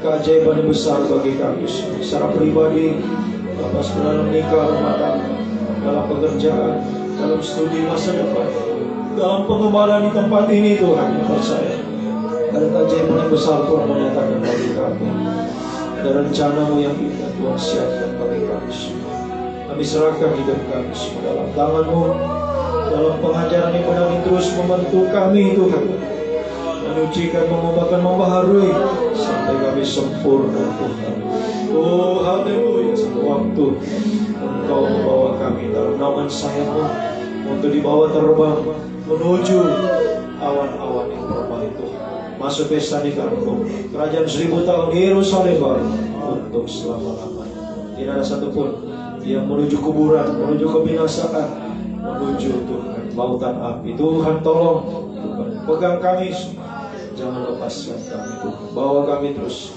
keajaiban yang besar bagi kami secara pribadi, lepas dalam nikah, rumah tangga, dalam pekerjaan, dalam studi masa depan, dalam pengembalaan di tempat ini. Tuhan, yang percaya ada keajaiban yang besar Tuhan menyatakan bagi kami. Ada rencana-Mu yang indah Tuhan siapkan bagi kami semua. Kami serahkan hidup kami semua dalam tangan-Mu, dalam pengajaran yang benar terus membantu kami Tuhan, menyucikan, mengubahkan, membaharui sampai kami sempurna Tuhan. Oh haleluya, satu waktu Engkau membawa kami dalam naungan sayap-Mu untuk dibawa terbang menuju awan-awan yang permai Tuhan, masuk pesta nikah-Mu, kerajaan 1000 tahun di Yerusalem baru untuk selama-lamanya. Tidak ada satupun yang menuju kuburan, menuju kebinasaan, menuju Tuhan lautan api. Tuhan tolong, Tuhan pegang kami semua, jangan lepaskan kami Tuhan. Bawa kami terus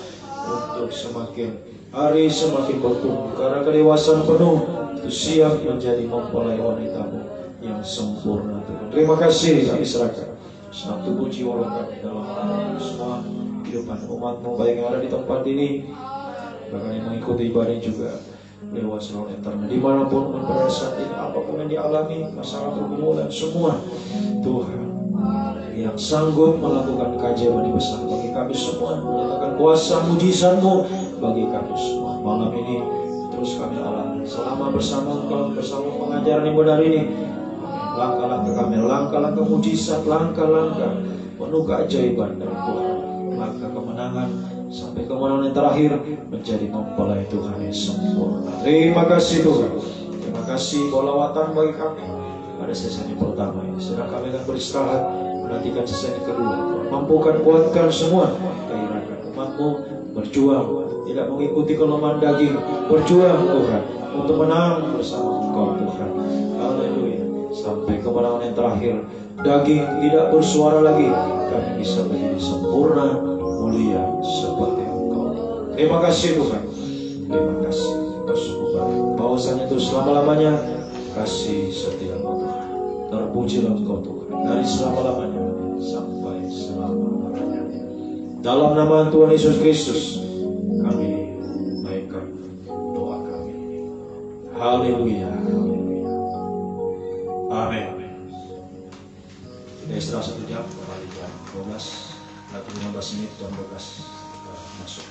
untuk semakin hari semakin bertumbuh, karena kedewasaan penuh itu siap menjadi mempelai wanitamu yang sempurna Tuhan. Terima kasih kami serahkan senang tubuh jiwa kami dalam semua kehidupan umat-Mu, baik yang ada di tempat ini, bahkan yang mengikuti ibadah juga lewat seluruh internet, dimanapun pada saat ini, apapun yang dialami, masalah pergumulan semua, Tuhan yang sanggup melakukan keajaiban besar bagi kami semua, menyatakan kuasa mujizat-Mu bagi kami semua. Malam ini terus kami alami selama bersama Engkau, bersama pengajaran ibadah ini. Langkah-langkah kami, langkah-langkah mujizat, langkah-langkah penuh keajaiban dari Tuhan, langkah kemenangan sampai kemenangan yang terakhir menjadi mempelai Tuhan yang sempurna. Terima kasih Tuhan, terima kasih lawatan bagi kami pada sesi yang pertama ini. Sedang kami akan beristirahat menantikan sesi yang kedua. Mampukan, kuatkan semua gairahkan umat-Mu berjuang, tidak mengikuti kelemahan daging, berjuang Tuhan untuk menang bersama Engkau Tuhan. Haleluya. Sampai kemenangan yang terakhir, daging tidak bersuara lagi, kami bisa menjadi sempurna, mulia seperti Engkau. Terima kasih Tuhan, terima kasih. Bersungguh baik bahwasanya itu selama-lamanya kasih setia-Mu Tuhan. Terpujilah Engkau Tuhan dari selama-lamanya sampai selama-lamanya. Dalam nama Tuhan Yesus Kristus kami naikkan doa kami. Haleluya. Amin. Kita istirahat 1 jam, kembali jam 12, lagi 15 menit jam 12 masuk.